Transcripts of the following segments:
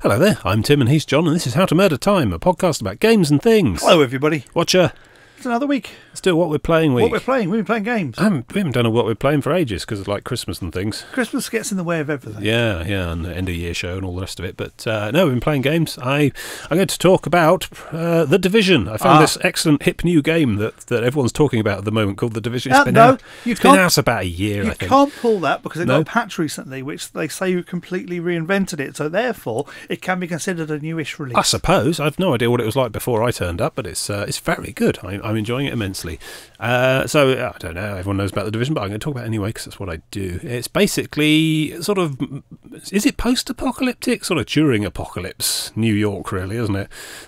Hello there, I'm Tim and he's John, and this is How to Murder Time, a podcast about games and things. Hello, everybody. Watcher. It's another week. Let's do a What We're Playing week. What we're playing. We've been playing games. We haven't done a What We're Playing for ages because of like Christmas and things. Christmas gets in the way of everything. Yeah, and the end of year show and all the rest of it. But no, we've been playing games. I'm going to talk about The Division. I found this excellent hip new game that everyone's talking about at the moment called The Division. It's been out about a year, I think. You can't pull that because it got a patch recently, which they say you completely reinvented it. So therefore, it can be considered a newish release. I suppose. I've no idea what it was like before I turned up, but it's very good. I'm enjoying it immensely. So I don't know, everyone knows about The Division, but I'm going to talk about it anyway because that's what I do. It's basically sort of, is it post-apocalyptic? Sort of during apocalypse New York, really, isn't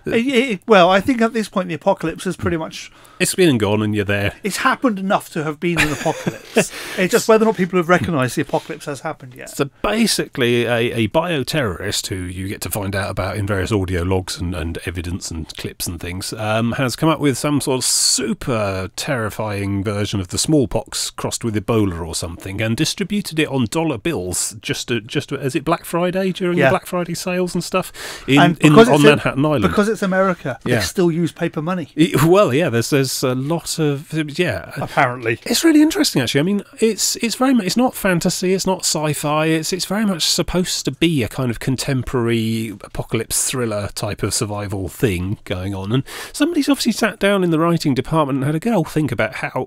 it? Well, I think at this point the apocalypse is pretty much... It's been and gone and you're there. It's happened enough to have been an apocalypse. It's just whether or not people have recognised the apocalypse has happened yet. So basically a bioterrorist who you get to find out about in various audio logs and evidence and clips and things has come up with some sort of super terrifying version of the smallpox crossed with Ebola or something and distributed it on dollar bills just as it Black Friday during the Black Friday sales and stuff on Manhattan Island. Because it's America, they still use paper money. There's a lot of apparently it's really interesting actually. I mean, it's very much, it's not fantasy, it's not sci-fi, it's very much supposed to be a kind of contemporary apocalypse thriller type of survival thing going on, and somebody's obviously sat down in the writing department and had a good old think about how,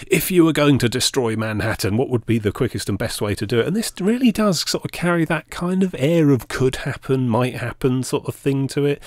if you were going to destroy Manhattan, what would be the quickest and best way to do it. And this really does sort of carry that kind of air of could happen, might happen sort of thing to it.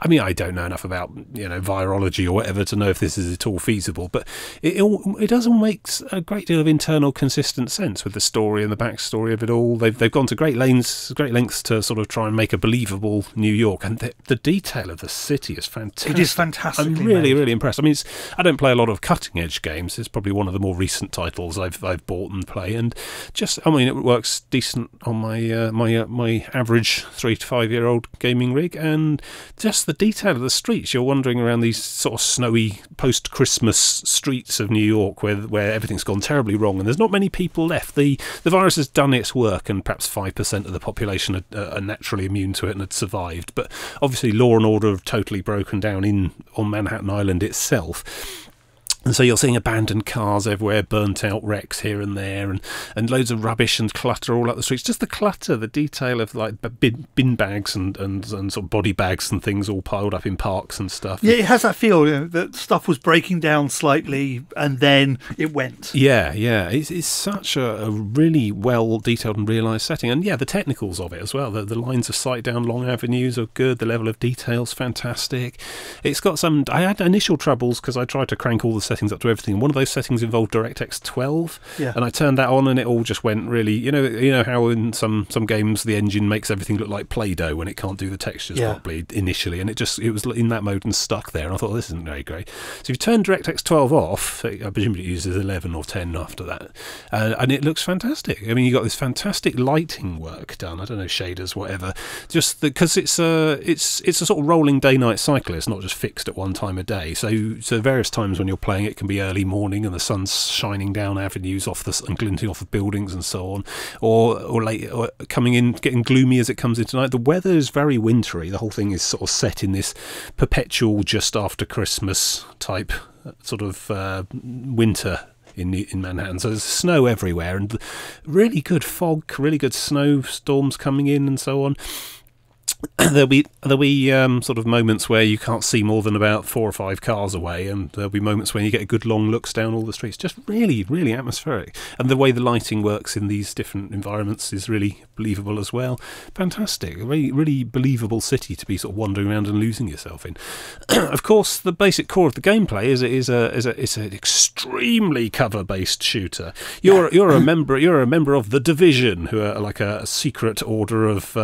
I mean, I don't know enough about virology or whatever to know if this is at all feasible, but it does all make a great deal of internal consistent sense with the story and the backstory of it all. They've gone to great lengths to sort of try and make a believable New York, and the detail of the city is fantastic. It is fantastic. I'm really impressed. I mean, I don't play a lot of cutting edge games. It's probably one of the more recent titles I've bought and play, and it works decent on my average 3 to 5 year old gaming rig, and just the detail of the streets. You're wandering around these sort of snowy post-Christmas streets of New York where everything's gone terribly wrong and there's not many people left. The virus has done its work and perhaps 5% of the population are naturally immune to it and had survived, but obviously law and order have totally broken down on Manhattan Island itself. And so you're seeing abandoned cars everywhere, burnt out wrecks here and there, and loads of rubbish and clutter all up the streets. Just the clutter, the detail of like bin bags and sort of body bags and things all piled up in parks and stuff. Yeah, it has that feel that stuff was breaking down slightly and then it went. Yeah. It's such a really well detailed and realised setting. And the technicals of it as well. The lines of sight down long avenues are good. The level of detail's fantastic. It's got some... I had initial troubles because I tried to crank all the settings up to everything. One of those settings involved DirectX 12, and I turned that on and it all just went really, you know how in some games the engine makes everything look like Play-Doh when it can't do the textures properly initially, and it was in that mode and stuck there, and I thought, this isn't very great. So if you turn DirectX 12 off, I presume it uses 11 or 10 after that, and it looks fantastic. I mean, you got this fantastic lighting work done. I don't know, shaders, whatever, just because it's a sort of rolling day-night cycle. It's not just fixed at one time a day. So various times when you're playing, it can be early morning and the sun's shining down avenues and glinting off of buildings and so on, or late, or coming in, getting gloomy as it comes into night. The weather is very wintry. The whole thing is sort of set in this perpetual just after Christmas type sort of winter in Manhattan. So there's snow everywhere and really good fog, really good snowstorms coming in and so on. There'll be sort of moments where you can't see more than about 4 or 5 cars away, and there'll be moments when you get good long looks down all the streets. Just really, really atmospheric. And the way the lighting works in these different environments is really believable as well. Fantastic. A really, really believable city to be sort of wandering around and losing yourself in. Of course, the basic core of the gameplay is an extremely cover-based shooter. You're a member of the Division, who are like a secret order of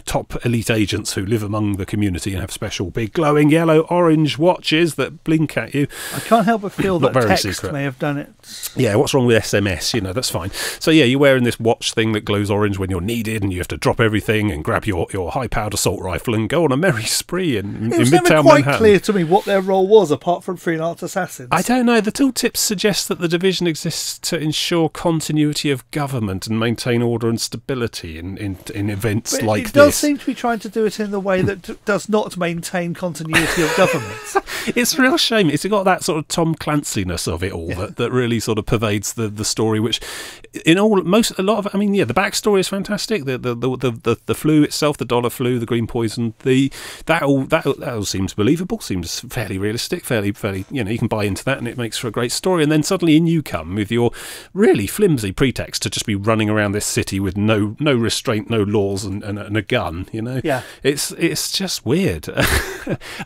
top elite agents who live among the community and have special big glowing yellow-orange watches that blink at you. I can't help but feel that text may have done it. Yeah, what's wrong with SMS? That's fine. So you're wearing this watch thing that glows orange when you're needed, and you have to drop everything and grab your high-powered assault rifle and go on a merry spree in Midtown Manhattan. It was never quite clear to me what their role was, apart from freelance assassins. I don't know. The tooltips suggest that the Division exists to ensure continuity of government and maintain order and stability in events like this. seem to be trying to do it in the way that does not maintain continuity of government. It's a real shame. It's got that sort of Tom Clancy-ness of it all that really sort of pervades the story, which the backstory is fantastic. The flu itself, the dollar flu, the green poison, that all seems believable, seems fairly realistic, fairly you can buy into that, and it makes for a great story. And then suddenly in you come with your really flimsy pretext to just be running around this city with no restraint, no laws, and a gun. Yeah, it's just weird.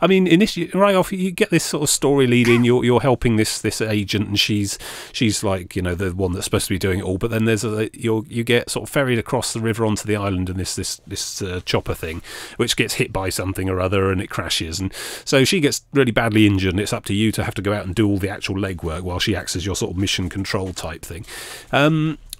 I mean, initially, right off, you get this sort of story leading. You're helping this agent, and she's like the one that's supposed to be doing it all. But then there's you get sort of ferried across the river onto the island in this chopper thing, which gets hit by something or other, and it crashes, and so she gets really badly injured. And it's up to you to have to go out and do all the actual legwork while she acts as your sort of mission control type thing.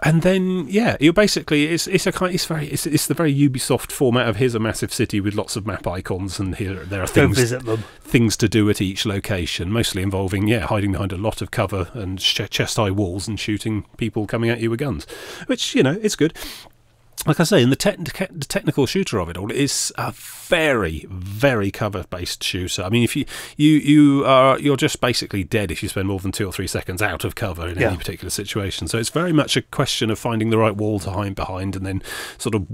And then, you're basically it's the very Ubisoft format of here's a massive city with lots of map icons, and there are things to do at each location, mostly involving hiding behind a lot of cover and chest high walls and shooting people coming at you with guns, which it's good. Like I say, in the technical shooter of it all, it's a very, very cover-based shooter. I mean, if you're just basically dead if you spend more than 2 or 3 seconds out of cover in any particular situation. So it's very much a question of finding the right wall to hide behind, and then sort of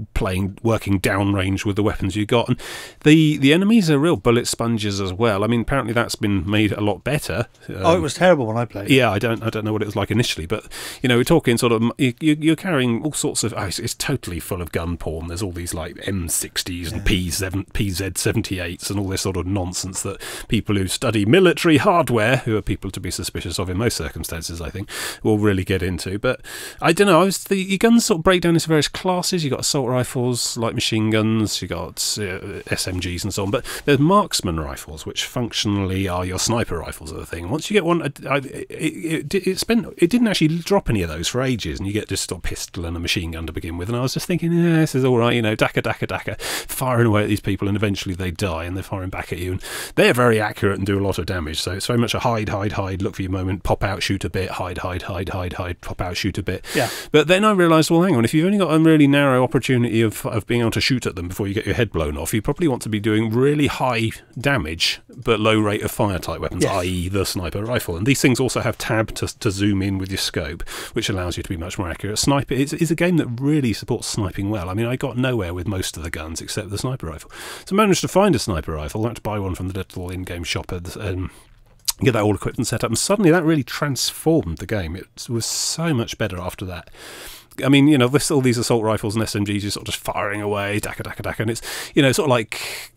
working downrange with the weapons you got. And the enemies are real bullet sponges as well. I mean, apparently that's been made a lot better. It was terrible when I played. Yeah, I don't know what it was like initially, but we're talking sort of you're carrying all sorts of. It's totally full of gun porn. There's all these like M60s and PZ78s and all this sort of nonsense that people who study military hardware, who are people to be suspicious of in most circumstances, I think, will really get into. But I don't know. Your guns sort of break down into various classes. You got assault rifles, light machine guns. You got SMGs and so on. But there's marksman rifles, which functionally are your sniper rifles, are the thing. Once you get one, it didn't actually drop any of those for ages, and you get just a pistol and a machine gun to begin with. And I was just thinking, this is all right, daka, firing away at these people, and eventually they die, and they're firing back at you, and they're very accurate and do a lot of damage. So it's very much a hide, look for your moment, pop out, shoot a bit, hide, pop out, shoot a bit. Yeah. But then I realised, well, hang on, if you've only got a really narrow opportunity of being able to shoot at them before you get your head blown off, you probably want to be doing really high damage but low rate of fire type weapons, i.e. the sniper rifle. And these things also have tab to zoom in with your scope, which allows you to be much more accurate. Sniper is a game that really supports sniping well. I mean, I got nowhere with most of the guns except the sniper rifle. So I managed to find a sniper rifle. I had to buy one from the little in-game shop and get that all equipped and set up. And suddenly that really transformed the game. It was so much better after that. I mean, there's all these assault rifles and SMGs just sort of just firing away, daka, and it's, sort of like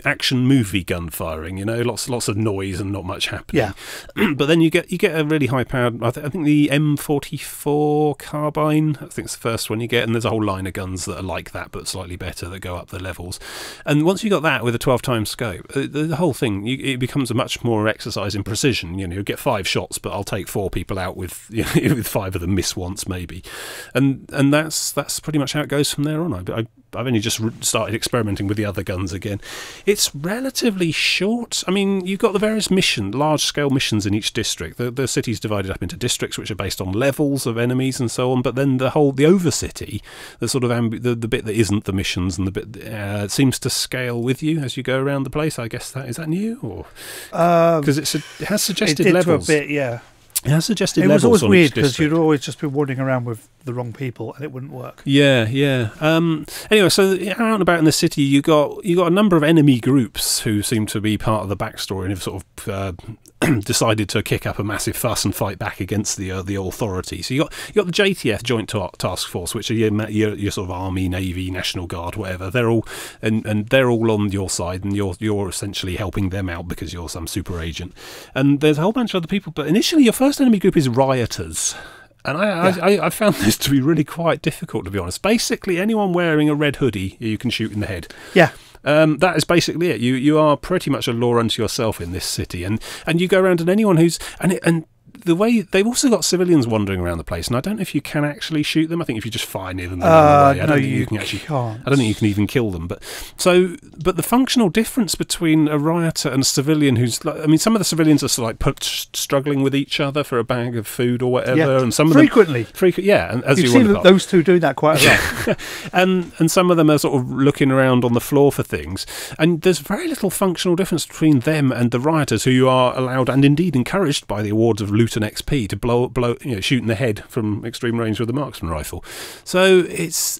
action movie gun firing, lots of noise and not much happening. Yeah. But then you get a really high powered. I think the M44 carbine, I think it's the first one you get, and there's a whole line of guns that are like that but slightly better that go up the levels. And once you got that with a 12 times scope, the whole thing it becomes a much more exercise in precision. You get 5 shots, but I'll take 4 people out with with 5 of them miss once maybe, and that's pretty much how it goes from there on. I've only just started experimenting with the other guns again. It's relatively short. I mean, you've got the various large-scale missions in each district. The city's divided up into districts, which are based on levels of enemies and so on. But then the overcity, the sort of the bit that isn't the missions and the bit seems to scale with you as you go around the place. I guess is that new, or because it has suggested levels. To a bit, yeah. It has suggested levels. It was always weird because you'd always just be wandering around with the wrong people and it wouldn't work. Yeah. Anyway, so out and about in the city, you got a number of enemy groups who seem to be part of the backstory and have sort of decided to kick up a massive fuss and fight back against the authority. So you got the JTF, Joint Task Force, which are your sort of Army, Navy, National Guard, whatever. They're all and they're all on your side, and you're essentially helping them out because you're some super agent. And there's a whole bunch of other people, but initially your first enemy group is rioters. And I found this to be really quite difficult, to be honest. Basically, anyone wearing a red hoodie you can shoot in the head. Yeah. That is basically it. You are pretty much a law unto yourself in this city, and you go around, and anyone who's and the way they've also got civilians wandering around the place, and I don't know if you can actually shoot them. I think if you just fire near them, I don't think you can actually. Can't. I don't think you can even kill them. But the functional difference between a rioter and a civilian who's like, I mean, some of the civilians are sort of like struggling with each other for a bag of food or whatever, and some of them yeah, and as you've seen those two doing that quite a lot. and some of them are sort of looking around on the floor for things, and there's very little functional difference between them and the rioters, who are allowed and indeed encouraged by the awards of loot and XP to blow shoot in the head from extreme range with a marksman rifle. So it's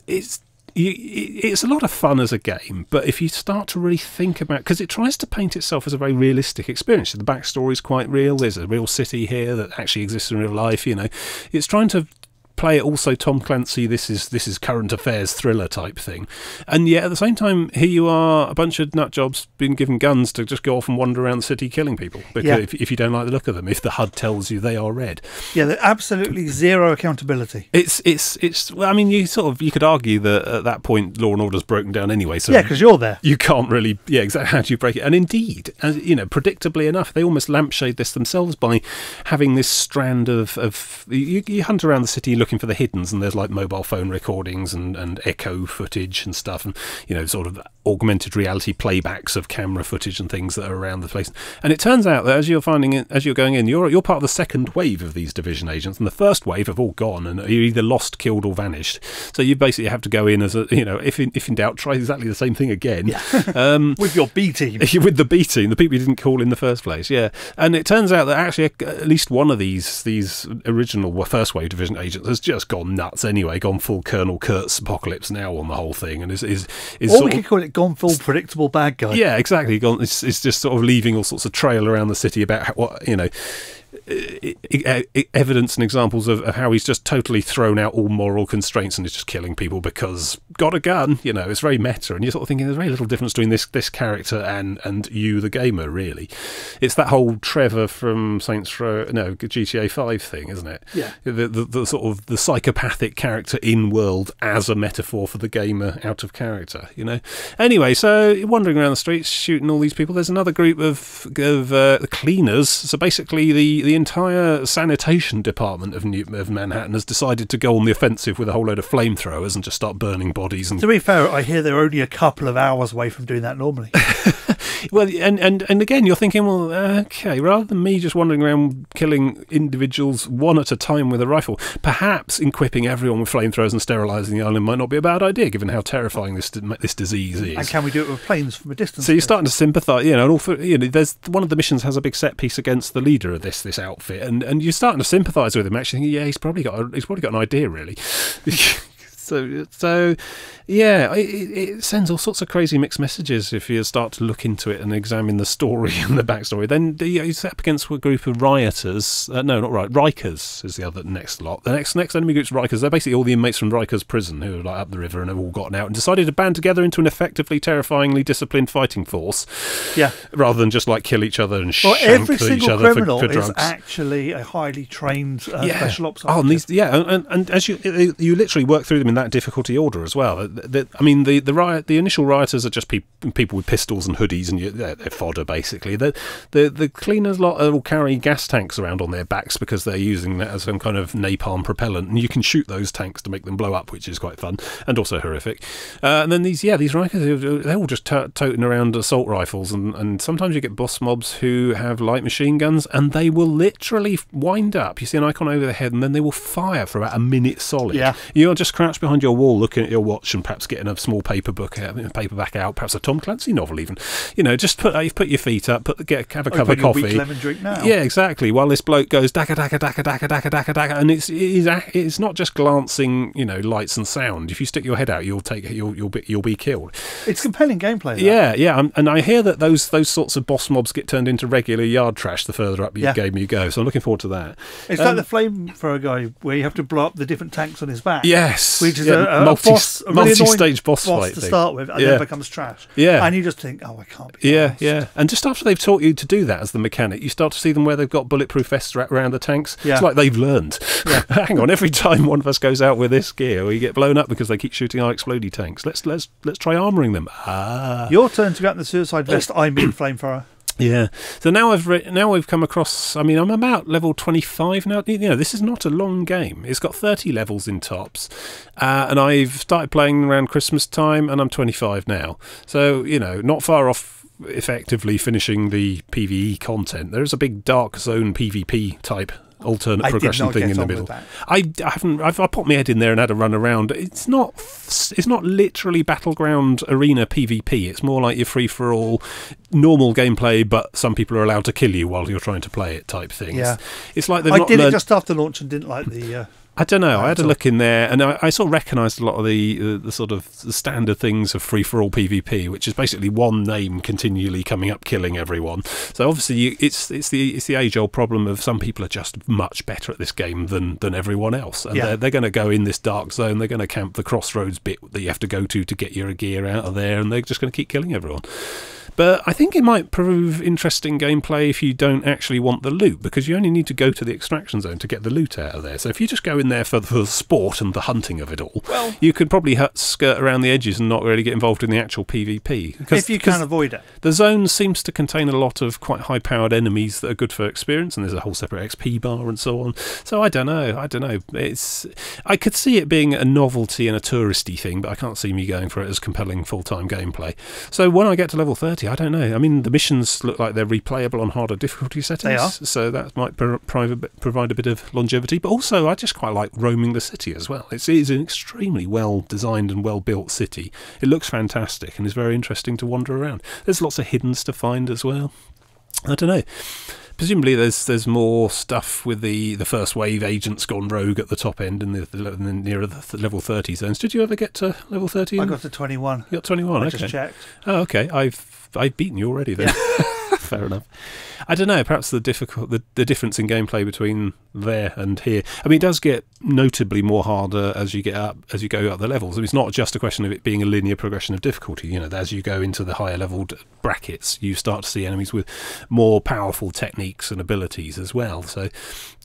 a lot of fun as a game, but if you start to really think about, because it tries to paint itself as a very realistic experience, the backstory is quite real. There's a real city here that actually exists in real life. It's trying to play it also Tom Clancy, this is current affairs thriller type thing, and yet at the same time here you are, a bunch of nut jobs being given guns to just go off and wander around the city killing people because if you don't like the look of them, if the HUD tells you they are red. There's absolutely zero accountability. It's well, I mean, you could argue that at that point Law and Order's broken down anyway, so because you're there, you can't really exactly how do you break it. And indeed, as predictably enough, they almost lampshade this themselves by having this strand of you hunt around the city looking for the hiddens, and there's like mobile phone recordings and echo footage and stuff, and sort of augmented reality playbacks of camera footage and things that are around the place. And it turns out that as you're going in, you're part of the second wave of these division agents, and the first wave have all gone and you're either lost, killed, or vanished. So you basically have to go in as a if in doubt, try exactly the same thing again. With your B team, with the B team, the people you didn't call in the first place. And it turns out that actually at least one of these original first wave division agents has just gone nuts anyway, gone full Colonel Kurtz apocalypse now on the whole thing, and is or we could call it gone full predictable bad guy. Yeah, exactly. Gone. It's just sort of leaving all sorts of trail around the city about what evidence and examples of how he's just totally thrown out all moral constraints and is just killing people because got a gun. It's very meta, and you're sort of thinking there's very little difference between this character and you, the gamer. Really, it's that whole Trevor from GTA 5 thing, isn't it? Yeah. The sort of the psychopathic character in world as a metaphor for the gamer out of character. Anyway, so wandering around the streets shooting all these people. There's another group of cleaners. So basically the entire sanitation department of Manhattan has decided to go on the offensive with a whole load of flamethrowers and just start burning bodies. And to be fair, I hear they're only a couple of hours away from doing that normally. Well, and again, you're thinking, well, okay, rather than me just wandering around killing individuals one at a time with a rifle, perhaps equipping everyone with flamethrowers and sterilising the island might not be a bad idea, given how terrifying this disease is. And can we do it with planes from a distance? So you're starting to sympathise, there's one of the missions has a big set piece against the leader of this outfit, and you're starting to sympathise with him. Actually, thinking, he's probably got an idea, really. So yeah, it sends all sorts of crazy mixed messages if you start to look into it and examine the story and the backstory. Then you're set up against a group of rioters. No, not right. Rikers is the other next lot. The next enemy group's Rikers. They're basically all the inmates from Rikers prison who are like up the river and have all gotten out and decided to band together into an effectively terrifyingly disciplined fighting force. Yeah. Rather than just like kill each other and shank every each other criminal for drugs. is actually a highly trained special ops. And as you literally work through them in that difficulty order as well. The initial rioters are just people with pistols and hoodies, and they're fodder basically. The cleaners lot will carry gas tanks around on their backs because they're using that as some kind of napalm propellant, and you can shoot those tanks to make them blow up, which is quite fun and also horrific. And then these Rikers, they're all just toting around assault rifles, and sometimes you get boss mobs who have light machine guns, and they will literally wind up. You see an icon over their head, and then they will fire for about a minute solid. Yeah. You're just crouched behind your wall looking at your watch and perhaps getting a small paperback out, perhaps a Tom Clancy novel even. Just put your feet up, have a cup of coffee. Weak lemon drink now. Yeah, exactly. While this bloke goes daka daka daka daka daka daka daka, and it's not just glancing, lights and sound. If you stick your head out, you'll be killed. It's compelling gameplay. Yeah, and I hear that those sorts of boss mobs get turned into regular yard trash the further up your game you go. So I'm looking forward to that. It's like the flamethrower guy where you have to blow up the different tanks on his back. Yes, which is a multi-stage boss fight to thing. start with, and then becomes trash. Yeah, and you just think, I can't be. Yeah. And just after they've taught you to do that as the mechanic, you start to see them where they've got bulletproof vests wrapped around the tanks. Yeah. It's like they've learned. Yeah. Hang on, every time one of us goes out with this gear, we get blown up because they keep shooting our explodey tanks. Let's try armouring them. Your turn to get in the suicide vest. I mean flamethrower. Yeah. So now we've come across. I mean, I'm about level 25 now. You know, this is not a long game. It's got 30 levels in tops, and I've started playing around Christmas time, and I'm 25 now. So you know, not far off effectively finishing the PvE content. There is a big Dark Zone PvP type alternate progression thing in the middle. I haven't. I've popped my head in there and had a run around. It's not literally battleground arena PvP. It's more like your free for all normal gameplay, but some people are allowed to kill you while you're trying to play it type thing. Yeah, it's like I did it just after launch and didn't like the. I don't know. I had a look in there, and I sort of recognised a lot of the sort of the standard things of free-for-all PvP, which is basically one name continually coming up, killing everyone. So obviously, it's the age-old problem of some people are just much better at this game than everyone else, and they're going to go in this dark zone. They're going to camp the crossroads bit that you have to go to get your gear out of there, and they're just going to keep killing everyone. But I think it might prove interesting gameplay if you don't actually want the loot, because you only need to go to the extraction zone to get the loot out of there. So if you just go in there for the sport and the hunting of it all, well, you could probably skirt around the edges and not really get involved in the actual PvP. If you can avoid it. The zone seems to contain a lot of quite high-powered enemies that are good for experience, and there's a whole separate XP bar and so on. So I don't know. I could see it being a novelty and a touristy thing, but I can't see me going for it as compelling full-time gameplay. So when I get to level 30, I don't know. I mean, the missions look like they're replayable on harder difficulty settings. They are. So that might provide a bit of longevity. But also, I just quite like roaming the city as well. It is an extremely well-designed and well-built city. It looks fantastic and is very interesting to wander around. There's lots of hiddens to find as well. I don't know. Presumably there's more stuff with the first wave agents gone rogue at the top end and the nearer the level 30 zones. Did you ever get to level 30? I got to 21. You got 21, I okay. just checked. Oh, okay. I've beaten you already then. Yeah. Fair enough. I don't know, perhaps the difference in gameplay between there and here. I mean, it does get notably more harder as you go up the levels. I mean, it's not just a question of it being a linear progression of difficulty. You know, as you go into the higher leveled brackets, you start to see enemies with more powerful techniques and abilities as well. So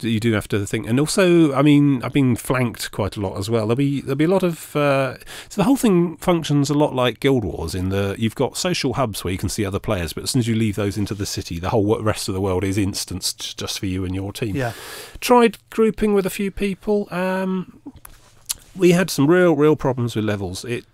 you do have to think. And also, I mean, I've been flanked quite a lot as well. There'll be a lot of so the whole thing functions a lot like Guild Wars in the you've got social hubs where you can see other players, but as soon as you leave those into the city, the whole rest of the world is instanced just for you and your team. Yeah. Tried grouping with a few people. We had some real problems with levels. It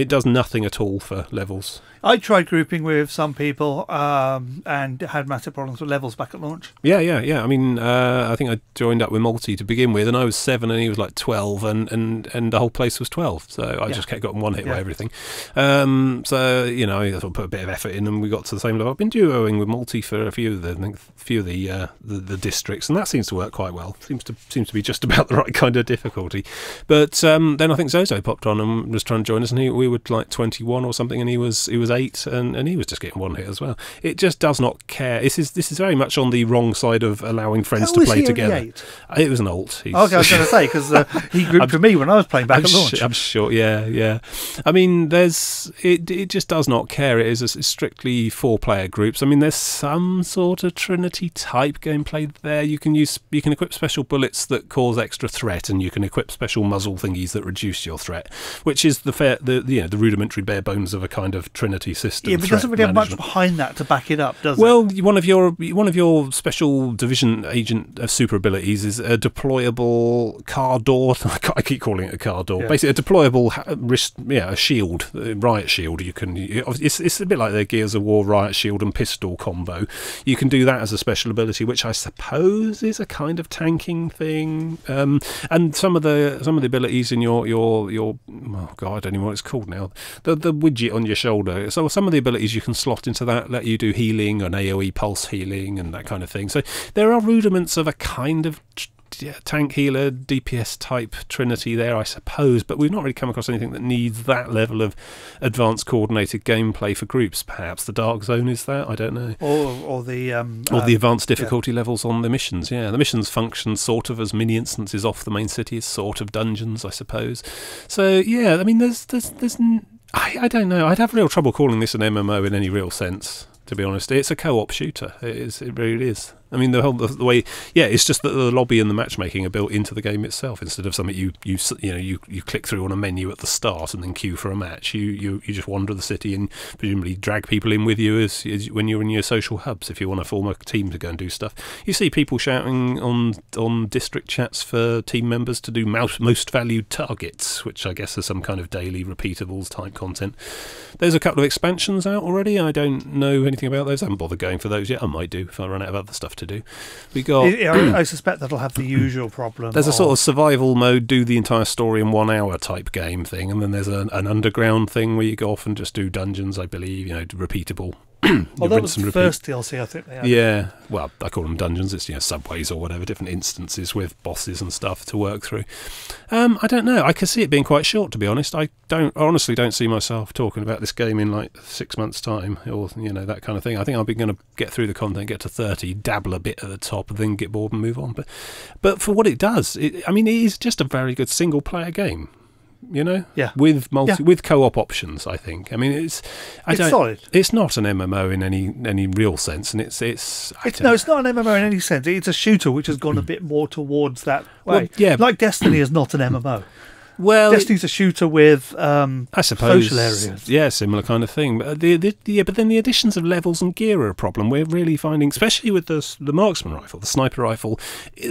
does nothing at all for levels. I tried grouping with some people and had massive problems with levels back at launch. Yeah. I mean, I think I joined up with Multi to begin with, and I was 7 and he was like 12, and the whole place was 12. So I just kept getting one hit by everything. So you know, I sort of put a bit of effort in, and we got to the same level. I've been duoing with Multi for a few of the districts, and that seems to work quite well. Seems to be just about the right kind of difficulty. But then I think Zozo popped on and was trying to join us, and we were like 21 or something, and he was 8, and he was just getting one hit as well. It just does not care. This is very much on the wrong side of allowing friends to play together. It was an alt. Okay, I was going to say, because he grouped with me when I was playing back at launch. I'm sure, yeah. I mean, it just does not care. It is strictly 4-player groups. I mean, there's some sort of Trinity type gameplay there. You can equip special bullets that cause extra threat, and you can equip special muzzle thingies that reduce your threat, which is the rudimentary bare bones of a kind of Trinity system. Yeah, but it doesn't really have much behind that to back it up, does it? Well, one of your special division agent super abilities is a deployable car door. I keep calling it a car door. Yeah. Basically, a deployable a shield, a riot shield. It's a bit like the Gears of War riot shield and pistol combo. You can do that as a special ability, which I suppose is a kind of tanking thing. And some of the abilities in your oh god, I don't know what it's called now. The widget on your shoulder. So some of the abilities you can slot into that, let you do healing and AoE pulse healing and that kind of thing. So there are rudiments of a kind of tank healer DPS type Trinity there, I suppose, but we've not really come across anything that needs that level of advanced coordinated gameplay for groups. Perhaps the Dark Zone is that, I don't know, or the advanced difficulty levels on the missions. Yeah, the missions function sort of as mini instances off the main cities, sort of dungeons, I suppose. So yeah, I mean, there's I don't know. I'd have real trouble calling this an MMO in any real sense, to be honest. It's a co-op shooter. It really is. I mean, the way, it's just that the lobby and the matchmaking are built into the game itself instead of something you click through on a menu at the start and then queue for a match. You just wander the city and presumably drag people in with you as when you're in your social hubs. If you want to form a team to go and do stuff, you see people shouting on district chats for team members to do most valued targets, which I guess is some kind of daily repeatables type content. There's a couple of expansions out already. I don't know anything about those. I haven't bothered going for those yet. I might do if I run out of other stuff to do. We got. I suspect that'll have the usual problem. There's a sort of survival mode, do the entire story in 1 hour type game thing, and then there's an underground thing where you go off and just do dungeons. I believe repeatable. Well, that was the first DLC, I think they had. Yeah, well, I call them dungeons. It's subways or whatever, different instances with bosses and stuff to work through. I don't know. I could see it being quite short, to be honest. I honestly don't see myself talking about this game in like 6 months' time, or that kind of thing. I think I'm going to get through the content, get to 30, dabble a bit at the top, and then get bored and move on. But for what it does, it is just a very good single player game. With co-op options. I think. I mean, it's solid. It's not an MMO in any real sense, and it's not an MMO in any sense. It's a shooter which has gone a bit more towards that way. Well, yeah, like Destiny is not an MMO. Well, Destiny's a shooter with I suppose social areas. Yeah, similar kind of thing. But but then the additions of levels and gear are a problem. We're really finding, especially with the marksman rifle, the sniper rifle,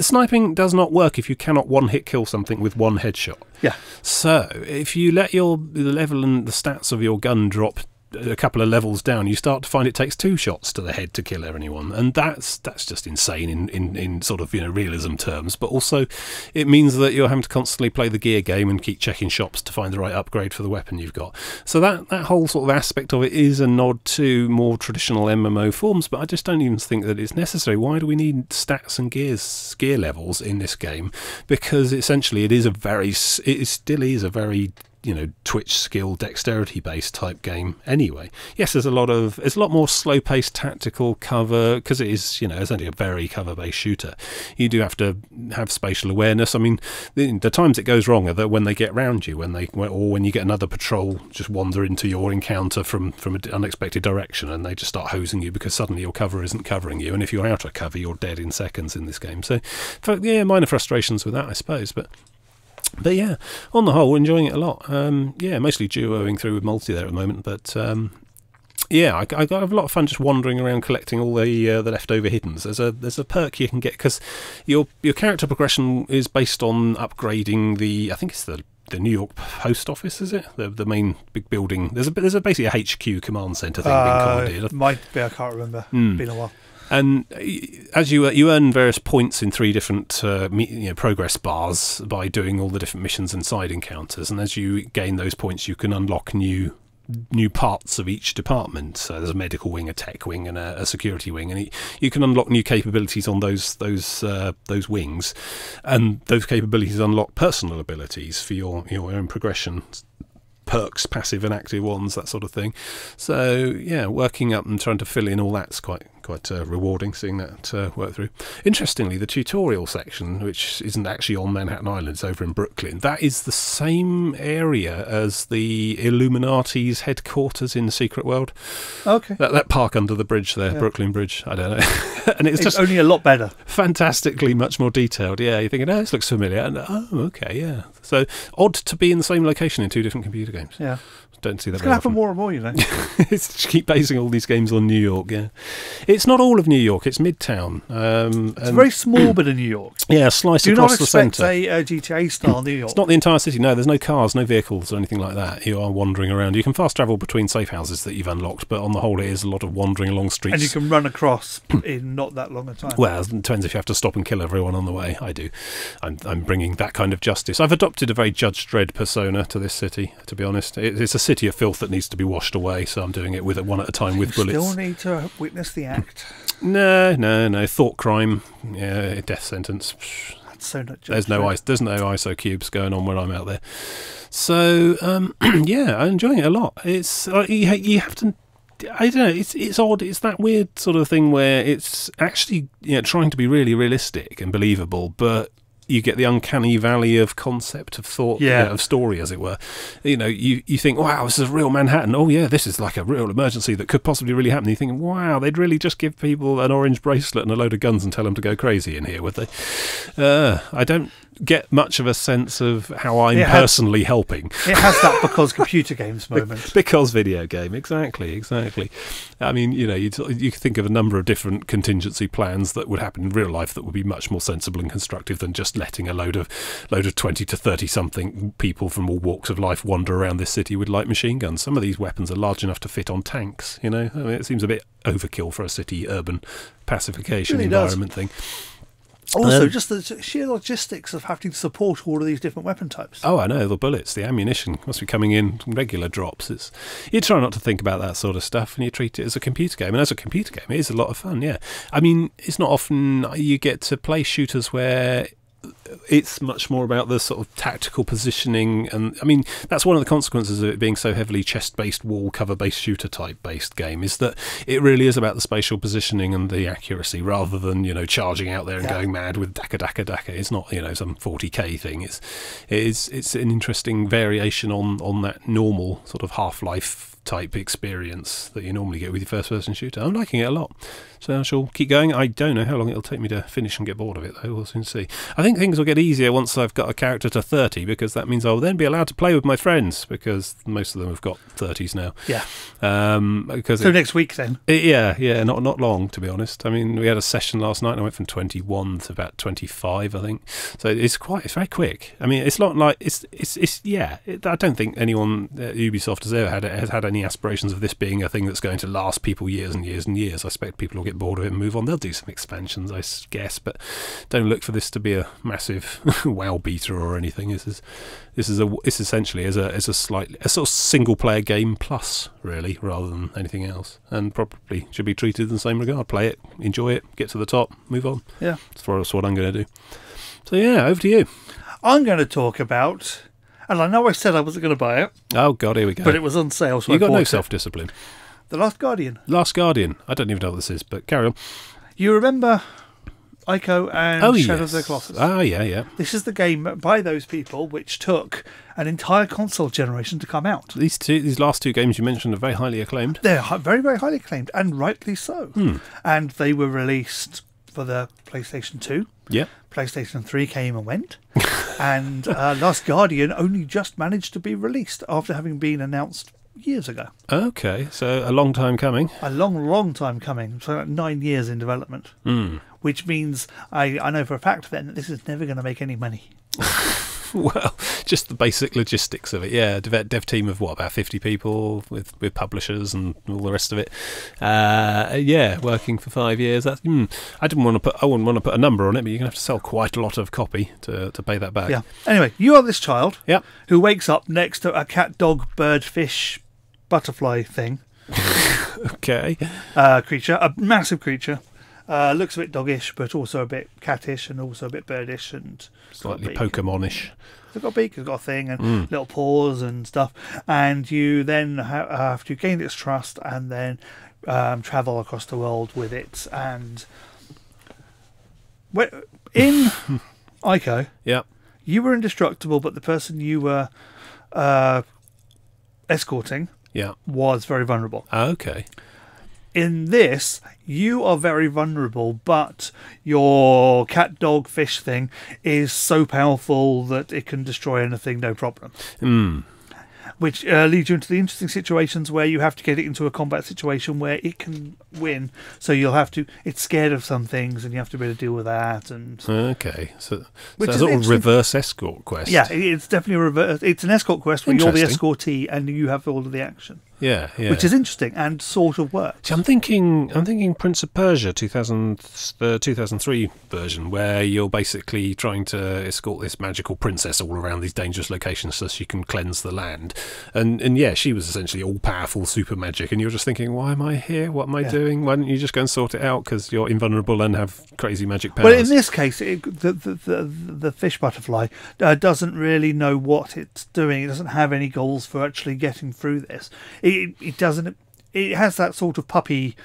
sniping does not work if you cannot one-hit kill something with one headshot. Yeah. So if you let the level and the stats of your gun drop a couple of levels down, you start to find it takes 2 shots to the head to kill anyone, and that's just insane in sort of realism terms. But also it means that you're having to constantly play the gear game and keep checking shops to find the right upgrade for the weapon you've got. So that whole sort of aspect of it is a nod to more traditional MMO forms, but I just don't even think that it's necessary. Why do we need stats and gear levels in this game? Because essentially it still is a very Twitch skill dexterity based type game anyway. Yes, there's a lot more slow paced tactical cover because it is it's only a very cover based shooter. You do have to have spatial awareness. I mean, the times it goes wrong are that when they get round you, when you get another patrol just wander into your encounter from an unexpected direction, and they just start hosing you because suddenly your cover isn't covering you, and if you're out of cover you're dead in seconds in this game. So minor frustrations with that, I suppose, but yeah, on the whole, enjoying it a lot. Mostly duoing through with multi there at the moment, but I got a lot of fun just wandering around collecting all the leftover hiddens. There's a perk you can get because your character progression is based on upgrading I think it's the New York Post Office, is it? The main big building. There's basically a HQ command centre thing being commanded. Might be, I can't remember. Been a while. And as you earn various points in 3 different progress bars by doing all the different missions and side encounters, and as you gain those points you can unlock new parts of each department. So there's a medical wing, a tech wing, and a security wing, and you can unlock new capabilities on those wings, and those capabilities unlock personal abilities for your own progression. Perks, passive and active ones, that sort of thing. So working up and trying to fill in all that's quite rewarding, seeing that work through. Interestingly, the tutorial section, which isn't actually on Manhattan Island, it's over in Brooklyn, that is the same area as the Illuminati's headquarters in the Secret World. Okay. That park under the bridge there, Brooklyn Bridge, I don't know. And it's just only a lot better. Fantastically much more detailed. Yeah, you're thinking, this looks familiar. And okay, yeah. So odd to be in the same location in 2 different computer games. Yeah. Don't see that. It's going to happen more and more, It's keep basing all these games on New York. Yeah, it's not all of New York. It's Midtown. It's a very small bit of New York. Yeah, slice across the centre. Do not expect a GTA style New York. It's not the entire city. No, there's no cars, no vehicles, or anything like that. You are wandering around. You can fast travel between safe houses that you've unlocked, but on the whole, it is a lot of wandering along streets. And you can run across in not that long a time. Well, it depends if you have to stop and kill everyone on the way. I do. I'm bringing that kind of justice. I've adopted a very Judge Dredd persona to this city. To be honest, it's a city of filth that needs to be washed away, so I'm doing it one at a time with bullets. Still need to witness the act. No. Thought crime, death sentence. That's so not. There's no ISO cubes going on when I'm out there. So I'm enjoying it a lot. It's you have to. I don't know. It's odd. It's that weird sort of thing where it's actually trying to be really realistic and believable, but you get the uncanny valley of concept, of thought, of story, as it were. You know, you think, wow, this is real Manhattan. Oh yeah, this is like a real emergency that could possibly really happen. You think, wow, they'd really just give people an orange bracelet and a load of guns and tell them to go crazy in here, would they? I don't get much of a sense of how I'm personally helping. It has that because computer games moment. Because video game, exactly. I mean, you know, you could think of a number of different contingency plans that would happen in real life that would be much more sensible and constructive than just letting a load of 20 to 30 something people from all walks of life wander around this city with light machine guns. Some of these weapons are large enough to fit on tanks, you know. I mean, it seems a bit overkill for a city urban pacification environment thing. Also, just the sheer logistics of having to support all of these different weapon types. Oh, I know, the bullets, the ammunition must be coming in regular drops. You try not to think about that sort of stuff, and you treat it as a computer game. And as a computer game, it is a lot of fun, yeah. I mean, it's not often you get to play shooters where it's much more about the sort of tactical positioning, and I mean that's one of the consequences of it being so heavily chest-based, wall cover-based, shooter type-based game, is that it really is about the spatial positioning and the accuracy, rather than, you know, charging out there and going mad with daka. It's not, you know, some 40k thing. It's an interesting variation on that normal sort of Half-Life type experience that you normally get with your first-person shooter. I'm liking it a lot, so I shall keep going. I don't know how long it'll take me to finish and get bored of it, though. We'll soon see. I think things will get easier once I've got a character to 30, because that means I'll then be allowed to play with my friends, because most of them have got 30s now. Yeah. So next week, then? Not long, to be honest. I mean, we had a session last night, and I went from 21 to about 25, I think. So it's very quick. I mean, it's not like I don't think anyone at Ubisoft has had any aspirations of this being a thing that's going to last people years and years and years. I expect people will get bored of it and move on. They'll do some expansions, I guess, but don't look for this to be a massive wow beater or anything. This is essentially as a sort of single player game plus, really, rather than anything else, and probably should be treated in the same regard. Play it, enjoy it, get to the top, move on. Yeah, that's what I'm going to do. So yeah, over to you. I'm going to talk about. And I know I said I wasn't going to buy it. Oh, God, here we go. But it was on sale, so you got no self-discipline. The Last Guardian. Last Guardian. I don't even know what this is, but carry on. You remember Ico and Shadow of the Colossus? Oh, yeah. This is the game by those people which took an entire console generation to come out. These last two games you mentioned are very highly acclaimed. They're very, very highly acclaimed, and rightly so. And they were released for the PlayStation 2. Yeah. PlayStation 3 came and went. And Last Guardian only just managed to be released after having been announced years ago. Okay, so a long time coming. A long time coming. So like 9 years in development. Which means I know for a fact then that this is never going to make any money. Well, just the basic logistics of it, yeah. Dev team of about 50 people with publishers and all the rest of it. Working for 5 years. That's I wouldn't want to put a number on it, but you're gonna have to sell quite a lot of copy to pay that back. Yeah. Anyway, you are this child who wakes up next to a cat, dog, bird, fish, butterfly thing. Okay. Creature, a massive creature. Looks a bit doggish, but also a bit cattish, and also a bit birdish, and slightly Pokemonish. It's got a beak, it's got a thing, and little paws and stuff. And you then have to gain its trust, and then travel across the world with it. And in Ico, you were indestructible, but the person you were escorting was very vulnerable. Okay. In this, you are very vulnerable, but your cat, dog, fish thing is so powerful that it can destroy anything, no problem. Which leads you into the interesting situations where you have to get it into a combat situation where it can win. So it's scared of some things, and you have to be able to deal with that. And okay, so it's a sort of reverse escort quest. Yeah, it's definitely a reverse. It's an escort quest where you're the escortee and you have all of the action. Yeah. Which is interesting and sort of works. See, I'm thinking Prince of Persia 2003 version, where you're basically trying to escort this magical princess all around these dangerous locations so she can cleanse the land. And yeah, she was essentially all powerful super magic, and you're just thinking, why am I here? What am I doing? Why don't you just go and sort it out, because you're invulnerable and have crazy magic powers? Well, in this case, the fish butterfly doesn't really know what it's doing. It doesn't have any goals for actually getting through this. It doesn't. It has that sort of puppy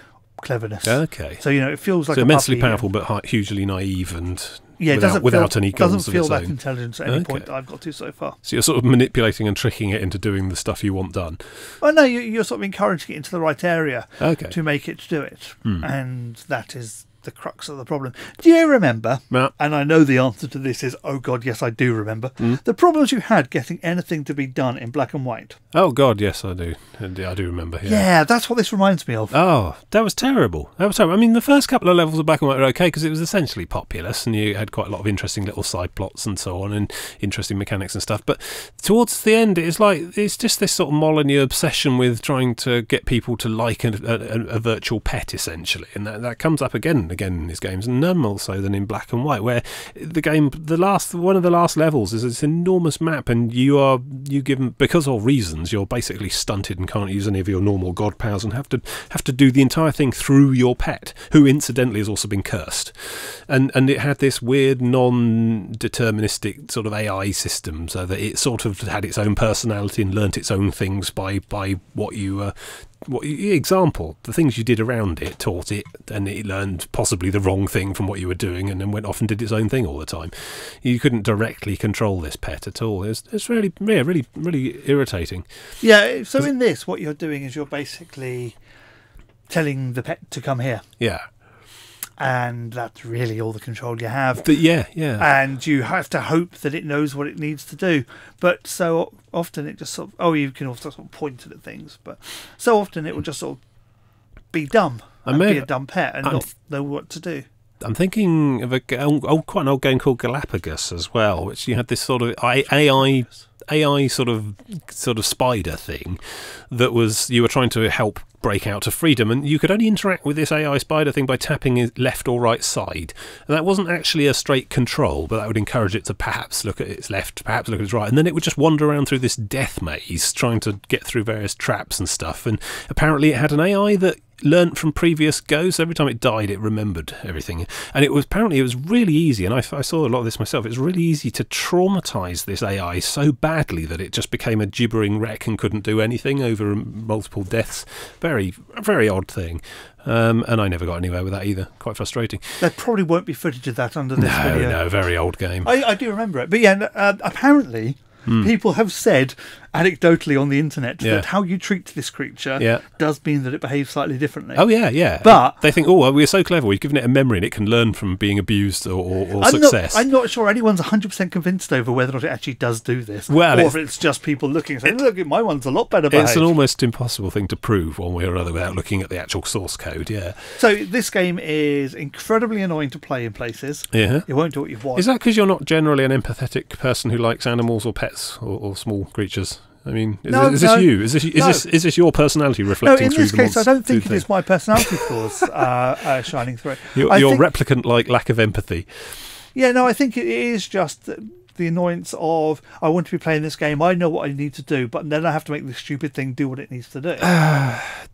cleverness. Okay. So it feels like so a immensely puppy, powerful, but hugely naive and Yeah, it without any goals doesn't feel of that its own. intelligent at any point that I've got to so far. So you're sort of manipulating and tricking it into doing the stuff you want done. Well, no, you're sort of encouraging it into the right area Okay. to make it do it, and that is the crux of the problem. Do you remember? Yeah. And I know the answer to this is, oh God, yes, I do remember the problems you had getting anything to be done in black and white. Oh God, yes, I do. I do remember. Yeah, that's what this reminds me of. Oh, that was terrible. That was terrible. I mean, the first couple of levels of Black and White were okay because it was essentially populous and you had quite a lot of interesting little side plots and so on and interesting mechanics and stuff. But towards the end, it's just this sort of Molyneux obsession with trying to get people to like a virtual pet, essentially. And that comes up again and again in these games, and none more so than in Black and White, where one of the last levels is this enormous map, and you given, because of reasons, you're basically stunted and can't use any of your normal god powers and have to do the entire thing through your pet, who incidentally has also been cursed. And it had this weird non-deterministic sort of AI system, so that it sort of had its own personality and learnt its own things by what you example, the things you did around it taught it, and it learned possibly the wrong thing from what you were doing, and then went off and did its own thing all the time. You couldn't directly control this pet at all. It's really, yeah, really, really irritating. Yeah. So in this, what you're doing is you're basically telling the pet to come here. Yeah. And that's really all the control you have. But yeah. And you have to hope that it knows what it needs to do. But so often it just sort of, you can also sort of point at things, but so often it will just sort of be dumb and be a dumb pet and not know what to do. I'm thinking of quite an old game called Galapagos as well, which you had this sort of AI sort of spider thing that was, you were trying to help break out to freedom, and you could only interact with this AI spider thing by tapping his left or right side, and that wasn't actually a straight control, but that would encourage it to perhaps look at its left, perhaps look at its right, and then it would just wander around through this death maze trying to get through various traps and stuff. And apparently it had an AI that learnt from previous goes, so every time it died it remembered everything, and it was really easy, and I saw a lot of this myself. It was really easy to traumatise this AI so badly that it just became a gibbering wreck and couldn't do anything over multiple deaths. Very, very odd thing. And I never got anywhere with that either. Quite frustrating. There probably won't be footage of that under this video. No, very old game. I do remember it, but yeah, apparently people have said anecdotally on the internet that how you treat this creature does mean that it behaves slightly differently. Oh yeah. But they think, we're so clever, we've given it a memory and it can learn from being abused or success. I'm not sure anyone's 100% convinced over whether or not it actually does do this, or if it's just people looking and saying, look, my one's a lot better behaved. It's an almost impossible thing to prove one way or another without looking at the actual source code. Yeah. So this game is incredibly annoying to play in places. Yeah. It won't do what you want. Is that because you're not generally an empathetic person who likes animals or pets or small creatures? I mean, is this you? Is this your personality reflecting through the monster? No, in this case, I don't think it is my personality flaws shining through. Your replicant-like lack of empathy. Yeah, no, I think it is just the annoyance of, I want to be playing this game, I know what I need to do, but then I have to make this stupid thing do what it needs to do.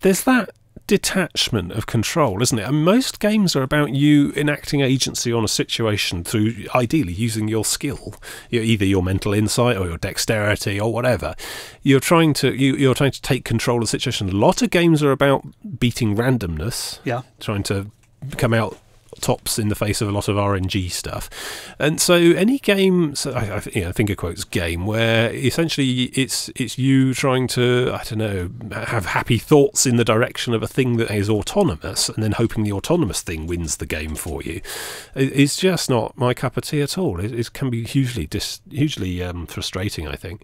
There's that detachment of control, isn't it? I mean, most games are about you enacting agency on a situation through ideally using your skill, either your mental insight or your dexterity or whatever. You're trying to take control of the situation. A lot of games are about beating randomness, trying to come out tops in the face of a lot of RNG stuff. And so any game, I think it quotes game, where essentially it's you trying to, I don't know, have happy thoughts in the direction of a thing that is autonomous, and then hoping the autonomous thing wins the game for you. It's just not my cup of tea at all. It can be hugely frustrating, I think.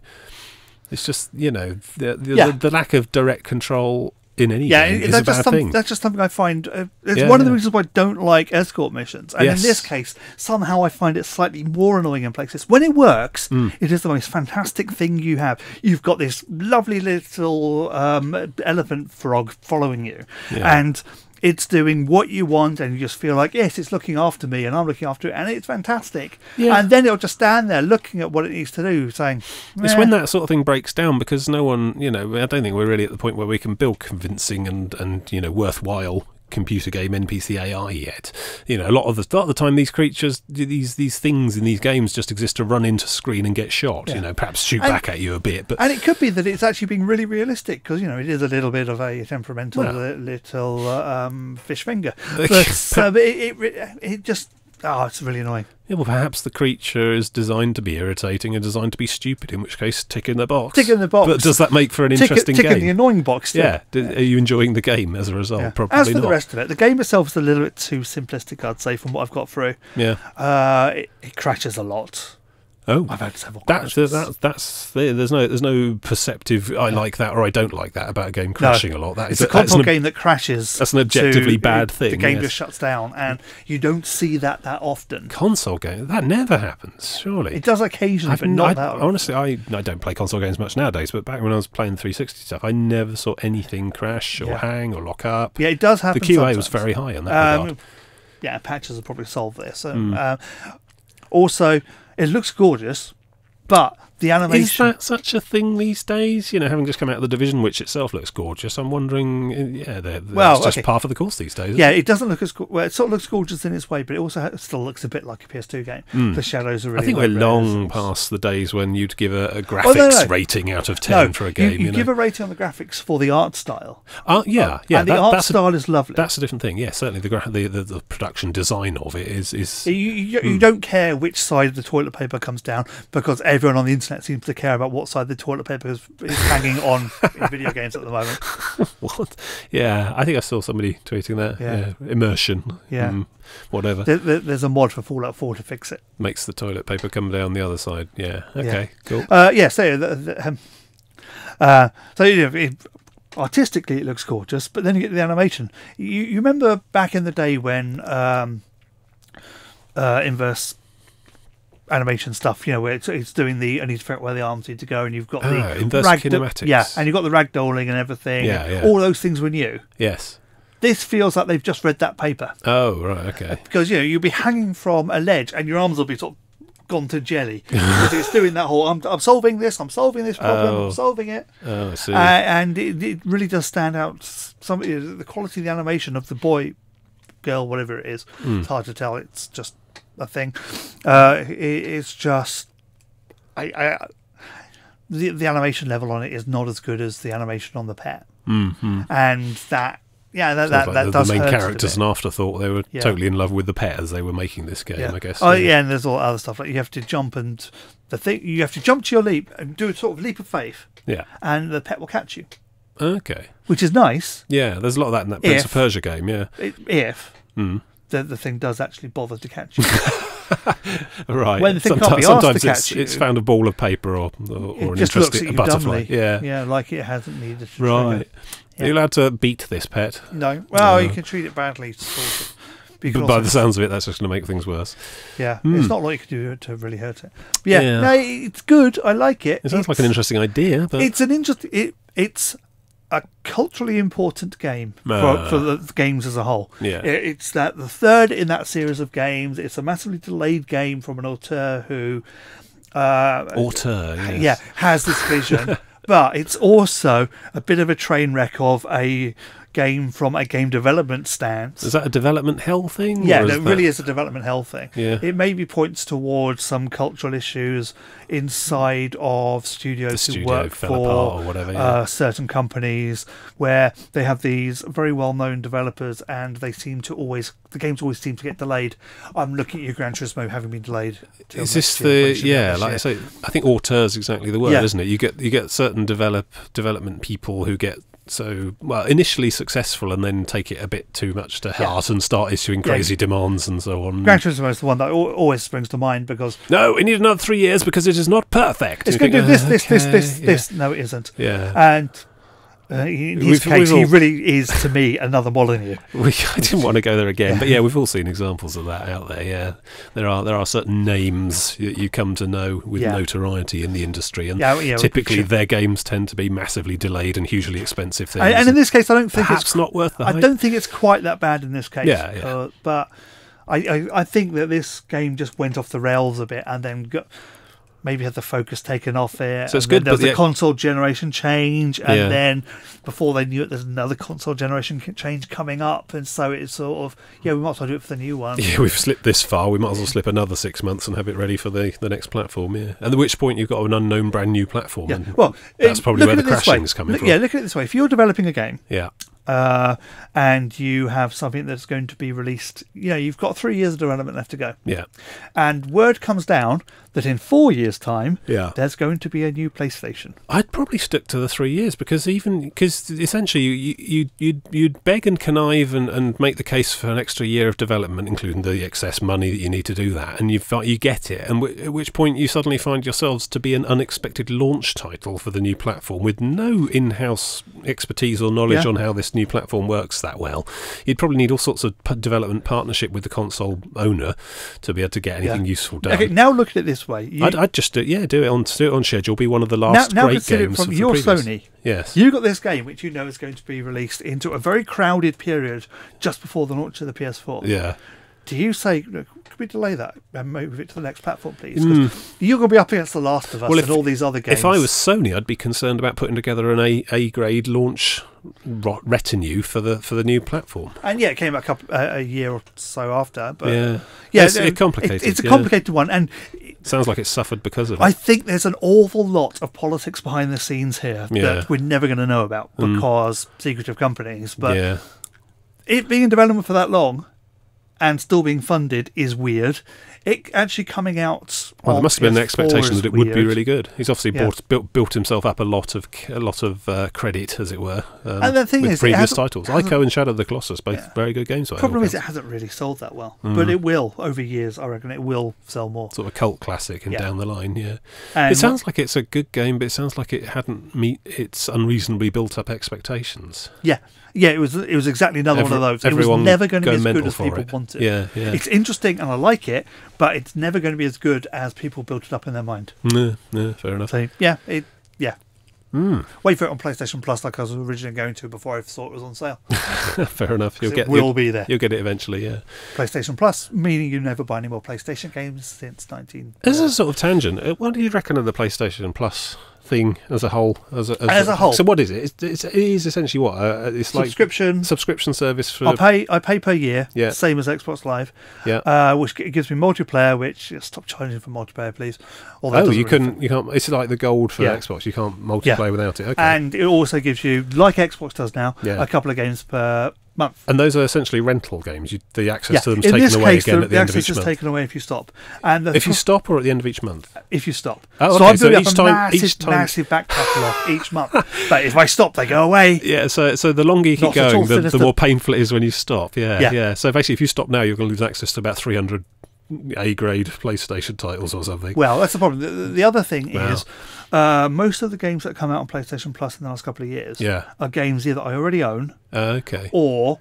It's just, the lack of direct control in any game is a bad thing. That's just something I find. It's one of the reasons why I don't like escort missions. And in this case, somehow I find it slightly more annoying in places. When it works, it is the most fantastic thing you have. You've got this lovely little elephant frog following you, and it's doing what you want, and you just feel like, yes, it's looking after me and I'm looking after it, and it's fantastic. And then it'll just stand there looking at what it needs to do, saying, it's when that sort of thing breaks down, because no one, I don't think we're really at the point where we can build convincing and worthwhile computer game NPC AI yet. A lot of the time these creatures, these things in these games just exist to run into screen and get shot, perhaps shoot back at you a bit. And it could be that it's actually being really realistic, because it is a little bit of a temperamental little fish finger. But it just Oh, it's really annoying. Yeah, well, perhaps the creature is designed to be irritating and designed to be stupid, in which case, tick in the box. Tick in the box. But does that make for an interesting tick game? in the annoying box, too. Yeah. Are you enjoying the game as a result? Yeah. Probably As for not. the rest of it, the game itself is a little bit too simplistic, I'd say, from what I've got through. Yeah. It crashes a lot. Oh, I've had several that's there's no perceptive I like that or I don't like that about a game crashing a lot. That it's is a console game that crashes. That's an objectively bad thing. The game yes. just shuts down, and you don't see that often. Console game that never happens. Surely it does occasionally, but not that. Honestly, I don't play console games much nowadays. But back when I was playing 360 stuff, I never saw anything crash or hang or lock up. Yeah, it does happen. The QA sometimes. was very high on that regard. Yeah, patches will probably solve this. Also, it looks gorgeous, but the animation... Is that such a thing these days? You know, having just come out of The Division, which itself looks gorgeous, I'm wondering, that's just par for the course these days. Yeah, it doesn't look as... Well, it sort of looks gorgeous in its way, but it also still looks a bit like a PS2 game. The shadows are really... I think we're long past the days when you'd give a graphics rating out of 10 for a game. You give a rating on the graphics for the art style. Yeah. And the art style is lovely. That's a different thing. Yeah, certainly the production design of it is... You don't care which side the toilet paper comes down, because everyone on the internet seems to care about what side the toilet paper is hanging on in video games at the moment. What? Yeah, I think I saw somebody tweeting that. Yeah. Immersion. Yeah. Whatever. There's a mod for Fallout 4 to fix it. Makes the toilet paper come down the other side. Yeah. Okay, cool. Artistically it looks gorgeous, but then you get the animation. You remember back in the day when inverse animation stuff, where it's doing I need to figure out where the arms need to go, and you've got the inverse kinematics. and you've got the ragdolling and everything. Yeah. All those things were new. Yes. This feels like they've just read that paper. Oh, right, okay. Because you'll be hanging from a ledge, and your arms will be sort of gone to jelly because it's doing that whole I'm solving this problem, I'm solving it. Oh, I see. And it really does stand out. The quality of the animation of the boy, girl, whatever it is, it's hard to tell. It's just a thing. It's just the animation level on it is not as good as the animation on the pet, and that does the main hurt character's an afterthought. They were totally in love with the pet as they were making this game, I guess. And there's all other stuff like you have to jump you have to jump to your leap and do a sort of leap of faith. Yeah, and the pet will catch you. Okay, which is nice. Yeah, there's a lot of that in that Prince of Persia game. Yeah, if the thing does actually bother to catch you. Right. When the thing can't be asked to catch you. It's found a ball of paper or an interesting butterfly. Yeah, like it hasn't needed to right. Are you allowed to beat this pet? No. Well, you can treat it badly. But by the sounds of it, that's just going to make things worse. Yeah, it's not like you can do to really hurt it. But no, it's good. I like it. It sounds like an interesting idea. But it's an interesting. It's a culturally important game for the games as a whole. Yeah, it's the third in that series of games. It's a massively delayed game from an auteur who, has this vision. But it's also a bit of a train wreck of a game from a game development stance. Is that a development hell thing? Yeah, it really is a development hell thing. Yeah. It maybe points towards some cultural issues inside of studios who work for or whatever, certain companies where they have these very well-known developers and the games always seem to get delayed. I'm looking at you, Gran Turismo, having been delayed. Is this like I say, I think auteur is exactly the word, isn't it? You get certain development people who get initially successful and then take it a bit too much to heart and start issuing crazy demands and so on. Gran Turismo is the one that always springs to mind because... No, we need another 3 years because it is not perfect. It's going to do this. No, it isn't. Yeah. And... in his case, he really is, to me, another Molyneux. I didn't want to go there again, but we've all seen examples of that out there. Yeah, there are certain names you come to know with notoriety in the industry, and typically their games tend to be massively delayed and hugely expensive things. And in this case, I don't think it's not worth the hype. I don't think it's quite that bad in this case. Yeah. But I think that this game just went off the rails a bit, and then maybe had the focus taken off it. So it's good. There was a console generation change, and then before they knew it, there's another console generation change coming up, and so it's sort of we might as well do it for the new one. Yeah, we've slipped this far. We might as well slip another 6 months and have it ready for the next platform. Yeah, and at which point you've got an unknown brand new platform. Yeah. And that's probably where the crashing's coming from. Yeah, look at it this way: if you're developing a game, and you have something that's going to be released, you've got 3 years of development left to go. Yeah. And word comes down that in 4 years' time, Yeah. there's going to be a new PlayStation. I'd probably stick to the 3 years because essentially you'd beg and connive and make the case for an extra year of development, including the excess money that you need to do that, and you get it, and at which point you suddenly find yourselves to be an unexpected launch title for the new platform with no in-house expertise or knowledge on how this new platform works that well. You'd probably need all sorts of development partnership with the console owner to be able to get anything useful done. Okay, now look at it this way. I'd just do it on schedule. Be one of the last now great consider games it from of your the previous. Sony. Yes. You got this game, which is going to be released into a very crowded period just before the launch of the PS4. Yeah. Do you say, could we delay that and move it to the next platform, please? Because you're going to be up against The Last of Us and all these other games. If I was Sony, I'd be concerned about putting together an A-grade launch retinue for the new platform. And it came a year or so after. But it's complicated. It's a complicated one, and sounds like it's suffered because of it. I think there's an awful lot of politics behind the scenes here that we're never going to know about because secretive companies. But it being in development for that long and still being funded is weird. It actually coming out. Well, there must have been an expectation that it would be weird. really good. He's obviously built himself up a lot of credit, as it were. And the thing with is, previous titles, Ico and Shadow of the Colossus, both very good games. The problem is, it hasn't really sold that well, but it will over years. I reckon it will sell more. Sort of a cult classic, and down the line, And it sounds like it's a good game, but it sounds like it hadn't meet its unreasonably built-up expectations. Yeah, it was exactly another one of those. It was never going to be as good as people want it. Yeah. It's interesting and I like it, but it's never going to be as good as people built it up in their mind. Yeah, fair enough. So, wait for it on PlayStation Plus like I was originally going to before I thought it was on sale. Fair enough. It will be there. You'll get it eventually, yeah. PlayStation Plus, meaning you never buy any more PlayStation games since 19... This is a sort of tangent. What do you reckon of the PlayStation Plus thing as a whole? As a whole. So what is it? It is essentially what? It's like subscription service for... I pay per year, same as Xbox Live, which gives me multiplayer, which... Stop charging for multiplayer, please. You can't... It's like the gold for Xbox. You can't multiplayer without it. Okay. And it also gives you, like Xbox does now, a couple of games per month. And those are essentially rental games. The access to them is taken away again at the end of each month. The access is taken away if you stop. And if you stop, or at the end of each month? If you stop. Oh, so okay. I'm building up a massive back catalogue each month. But if I stop, they go away. Yeah, so the longer you keep going, the more painful it is when you stop. Yeah. So basically, if you stop now, you're going to lose access to about 300 A-grade PlayStation titles or something. Well, that's the problem. The other thing is most of the games that come out on PlayStation Plus in the last couple of years are games either I already own or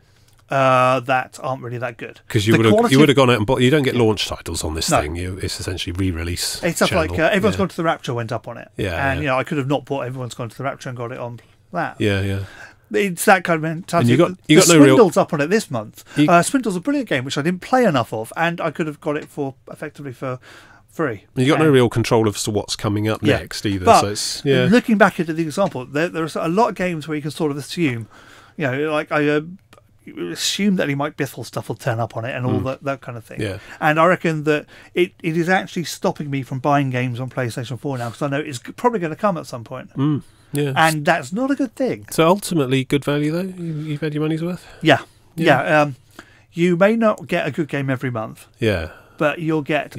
that aren't really that good. Because you would have gone out and bought... You don't get launch titles on this thing. It's essentially re-release. It's stuff like Everyone's Gone to the Rapture went up on it. And I could have not bought Everyone's Gone to the Rapture and got it on that. Yeah. It's that kind of mentality. You got no Swindle's up on it this month. Swindle's a brilliant game, which I didn't play enough of, and I could have got it effectively for free. You got no real control of what's coming up next either. But so it's, looking back at the example, there are a lot of games where you can sort of assume, like I assume that Mike Bithell stuff will turn up on it and all that kind of thing. Yeah. And I reckon that it is actually stopping me from buying games on PlayStation 4 now because I know it's probably going to come at some point. Yeah. And that's not a good thing. So ultimately, good value though. You've had your money's worth. Yeah. You may not get a good game every month. Yeah. But you'll get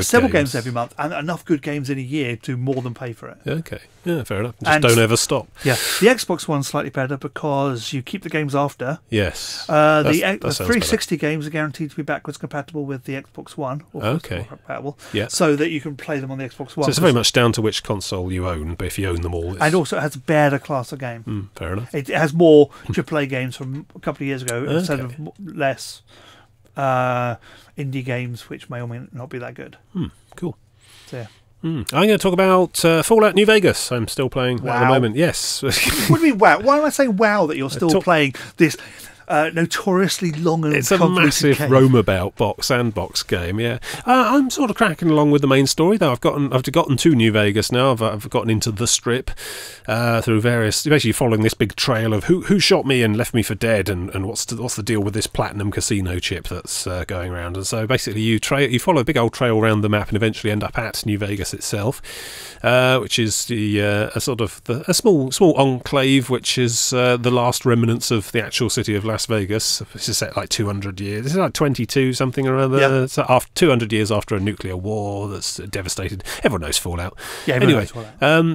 several games every month and enough good games in a year to more than pay for it. Okay. Yeah, fair enough. Just don't ever stop. Yeah. The Xbox One's slightly better because you keep the games after. Yes. The 360 games are guaranteed to be backwards compatible with the Xbox One. Okay. Compatible. Yeah. So that you can play them on the Xbox One. So it's very much down to which console you own, but if you own them all... And also it has a better class of game. Fair enough. It has more AAA games from a couple of years ago instead of less... indie games which may or may not be that good. Cool. So yeah. I'm going to talk about Fallout New Vegas. I'm still playing at the moment. Yes. What do you mean wow? Why am I saying wow that you're still playing this? notoriously long and it's a massive roam-about sandbox game. Yeah, I'm sort of cracking along with the main story though. I've gotten to New Vegas now. I've gotten into the Strip through various, basically following this big trail of who shot me and left me for dead, and what's the deal with this platinum casino chip that's going around. And so basically you follow a big old trail around the map and eventually end up at New Vegas itself, which is a small enclave, which is the last remnants of the actual city of Las Vegas. This is set like 200 years. This is like 22 something or other. Yep. So after 200 years after a nuclear war that's devastated. Everyone knows Fallout. Yeah. Anyway,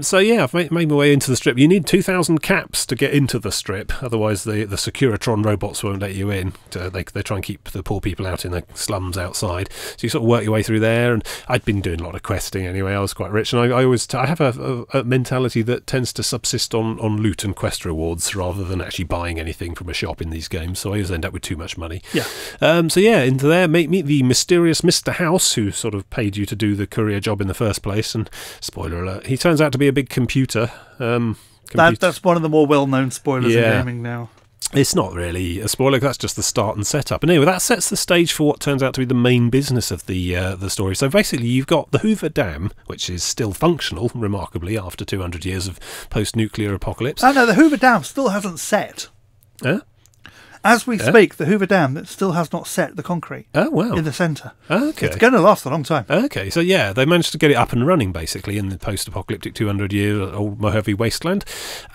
so yeah, I've made my way into the Strip. You need 2,000 caps to get into the Strip, otherwise the Securitron robots won't let you in. They try and keep the poor people out in the slums outside. So you sort of work your way through there. And I'd been doing a lot of questing anyway. I was quite rich, and I have a mentality that tends to subsist on loot and quest rewards rather than actually buying anything from a shop in these games. So I always end up with too much money. Yeah. So yeah, into there, meet the mysterious Mr. House, who sort of paid you to do the courier job in the first place. And spoiler alert, he turns out to be a big computer. That's one of the more well-known spoilers in gaming now. It's not really a spoiler, that's just the start and setup. And anyway, that sets the stage for what turns out to be the main business of the story. So basically, you've got the Hoover Dam, which is still functional, remarkably, after 200 years of post-nuclear apocalypse. Oh no, the Hoover Dam still hasn't set. Huh? As we speak, the Hoover Dam still has not set the concrete in the centre. Okay. It's going to last a long time. Okay, so yeah, they managed to get it up and running, basically, in the post-apocalyptic 200-year-old Mojave wasteland.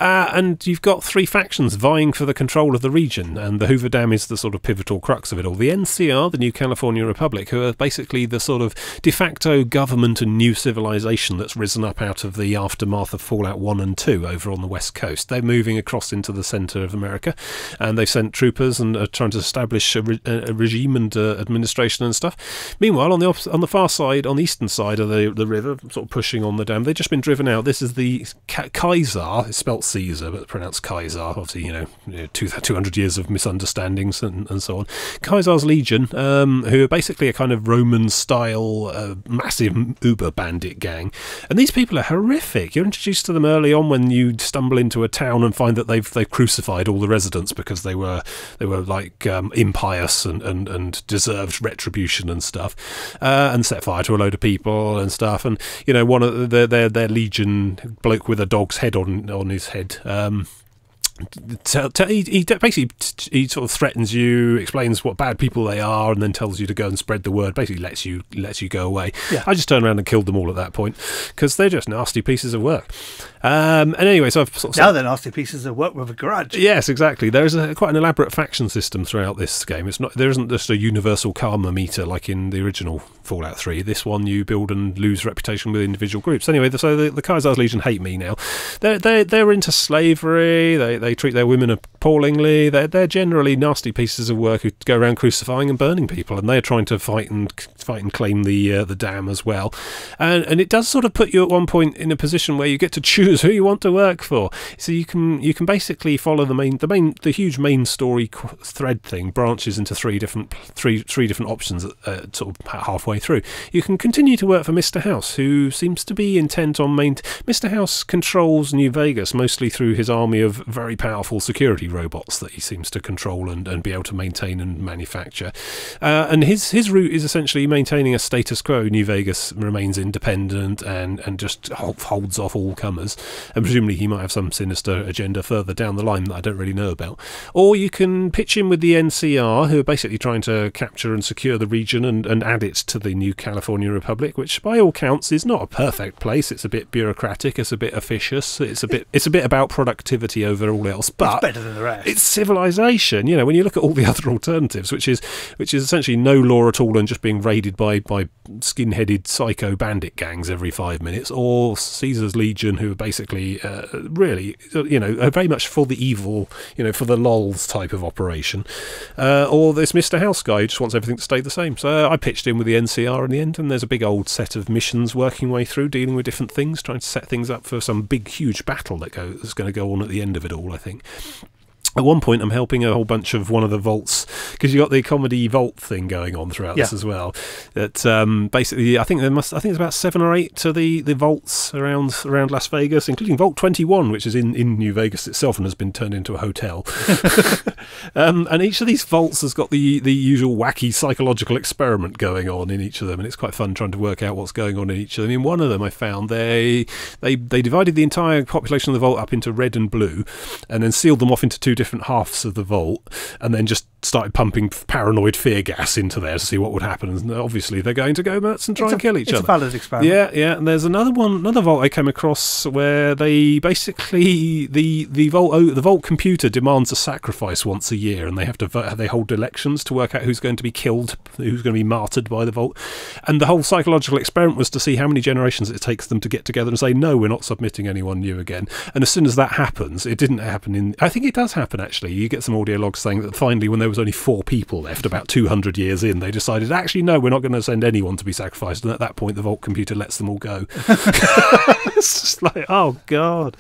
And you've got three factions vying for the control of the region, and the Hoover Dam is the sort of pivotal crux of it all. The NCR, the New California Republic, who are basically the sort of de facto government and new civilization that's risen up out of the aftermath of Fallout 1 and 2 over on the west coast. They're moving across into the centre of America, and they've sent troopers and are trying to establish a regime and administration and stuff. Meanwhile, on the far side, on the eastern side of the river, sort of pushing on the dam, they've just been driven out. This is the Kaiser. It's spelt Caesar, but pronounced Kaiser. Obviously, 200 years of misunderstandings and so on. Kaiser's Legion, who are basically a kind of Roman-style massive Uber bandit gang. And these people are horrific. You're introduced to them early on when you stumble into a town and find that they've crucified all the residents because they were like impious and deserved retribution and stuff, and set fire to a load of people and stuff. And one of their Legion bloke with a dog's head on his head. He sort of threatens you, explains what bad people they are, and then tells you to go and spread the word. Basically, lets you go away. Yeah. I just turned around and killed them all at that point because they're just nasty pieces of work. And anyway, so I've sort of now they're nasty pieces of work with a grudge. Yes, exactly. There is quite an elaborate faction system throughout this game. There isn't just a universal karma meter like in the original Fallout 3. This one you build and lose reputation with individual groups. Anyway, so the Kaiser's Legion hate me now. They're into slavery. They treat their women appallingly. They're generally nasty pieces of work who go around crucifying and burning people, and they're trying to fight and claim the dam as well. And it does sort of put you at one point in a position where you get to choose who you want to work for. So you can basically follow the huge main story thread thing branches into three different options sort of halfway through. You can continue to work for Mr. House, who seems to be intent on Mr. House controls New Vegas mostly through his army of very powerful security robots that he seems to control and be able to maintain and manufacture. And his route is essentially maintaining a status quo. New Vegas remains independent and just holds off all comers. And presumably he might have some sinister agenda further down the line that I don't really know about. Or you can pitch in with the NCR, who are basically trying to capture and secure the region and add it to the New California Republic, which by all counts is not a perfect place. It's a bit bureaucratic, it's a bit officious, it's a bit about productivity over all else, but it's better than the rest. It's civilization. When you look at all the other alternatives, which is essentially no law at all and just being raided by skin-headed psycho bandit gangs every 5 minutes, or Caesar's Legion, who are basically really are very much for the evil, for the lols type of operation, or this Mr. House guy who just wants everything to stay the same. So I pitched in with the NCR in the end, and there's a big old set of missions working way through, dealing with different things, trying to set things up for some big huge battle that's going to go on at the end of it all, I think. At one point, I'm helping a whole bunch of one of the vaults because you got the comedy vault thing going on throughout this as well. That basically, I think it's about 7 or 8 to the vaults around Las Vegas, including Vault 21, which is in New Vegas itself and has been turned into a hotel. And each of these vaults has got the usual wacky psychological experiment going on in each of them, and it's quite fun trying to work out what's going on in each of them. In one of them, I found they divided the entire population of the vault up into red and blue, and then sealed them off into 2 different halves of the vault, and then just started pumping paranoid fear gas into there to see what would happen. And obviously, they're going to go nuts and try and kill each other. It's a valid experiment. Yeah. And there's another vault I came across where they basically the vault computer demands a sacrifice once a year, and they have to they hold elections to work out who's going to be killed, who's going to be martyred by the vault. And the whole psychological experiment was to see how many generations it takes them to get together and say, no, we're not submitting anyone new again. And as soon as that happens, it didn't happen I think it does happen actually. You get some audio logs saying that finally, when there was only 4 people left, about 200 years in, they decided, actually, no, we're not going to send anyone to be sacrificed. And at that point, the vault computer lets them all go. It's just like, oh God.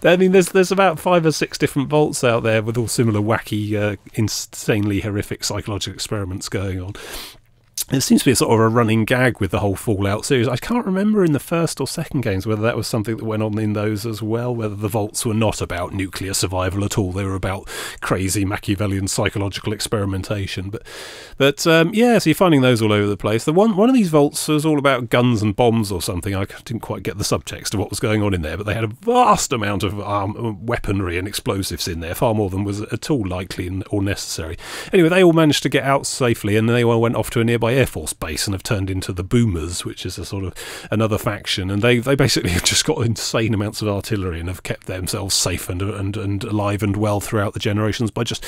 I mean, there's about 5 or 6 different vaults out there with all similar wacky, insanely horrific psychological experiments going on. It seems to be a sort of a running gag with the whole Fallout series. I can't remember in the first or second games whether that was something that went on in those as well, whether the vaults were not about nuclear survival at all. They were about crazy Machiavellian psychological experimentation. But so you're finding those all over the place. The one of these vaults was all about guns and bombs or something. I didn't quite get the subtext of what was going on in there, but they had a vast amount of weaponry and explosives in there, far more than was at all likely or necessary. Anyway, they all managed to get out safely, and they all went off to a nearby Air Force base and have turned into the Boomers, which is a sort of another faction, and they basically have just got insane amounts of artillery and have kept themselves safe and alive and well throughout the generations by just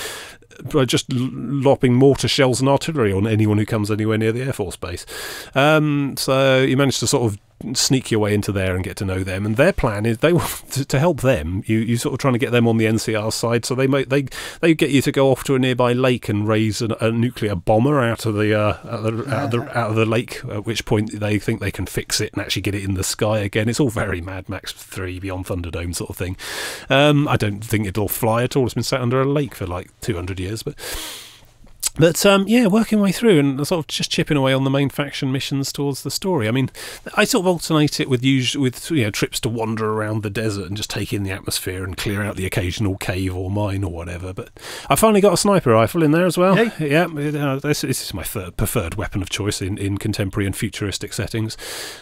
lopping mortar shells and artillery on anyone who comes anywhere near the Air Force base. So you manage to sort of sneak your way into there and get to know them, and their plan is to help them. You sort of trying to get them on the NCR side, so they get you to go off to a nearby lake and raise a nuclear bomber out of the lake. At which point they think they can fix it and actually get it in the sky again. It's all very Mad Max 3 Beyond Thunderdome sort of thing. I don't think it'll fly at all. It's been sat under a lake for like 200 years, but working my way through and sort of just chipping away on the main faction missions towards the story. I mean, I sort of alternate it with trips to wander around the desert and just take in the atmosphere and clear out the occasional cave or mine or whatever. But I finally got a sniper rifle in there as well. Yay. Yeah, this is my preferred weapon of choice in contemporary and futuristic settings.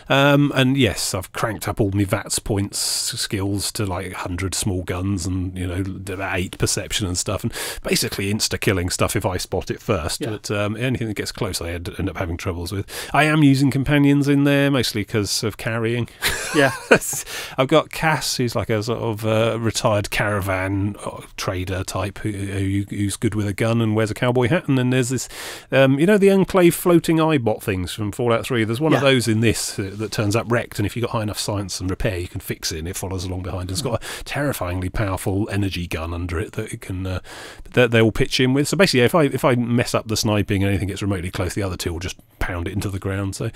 And yes, I've cranked up all my VATS points skills to like 100 small guns and 8 perception and stuff, and basically insta-killing stuff if I spot it first, but anything that gets close I end up having troubles with. I am using companions in there, mostly because of carrying. Yeah. I've got Cass, who's like a sort of retired caravan trader type who's good with a gun and wears a cowboy hat, and then there's this, the Enclave floating eyebot things from Fallout 3. There's one of those in this that turns up wrecked, and if you've got high enough science and repair, you can fix it, and it follows along behind. And it's got a terrifyingly powerful energy gun under it that it can that they all pitch in with. So basically, if I mess up the sniping and anything gets remotely close, the other two will just pound it into the ground. So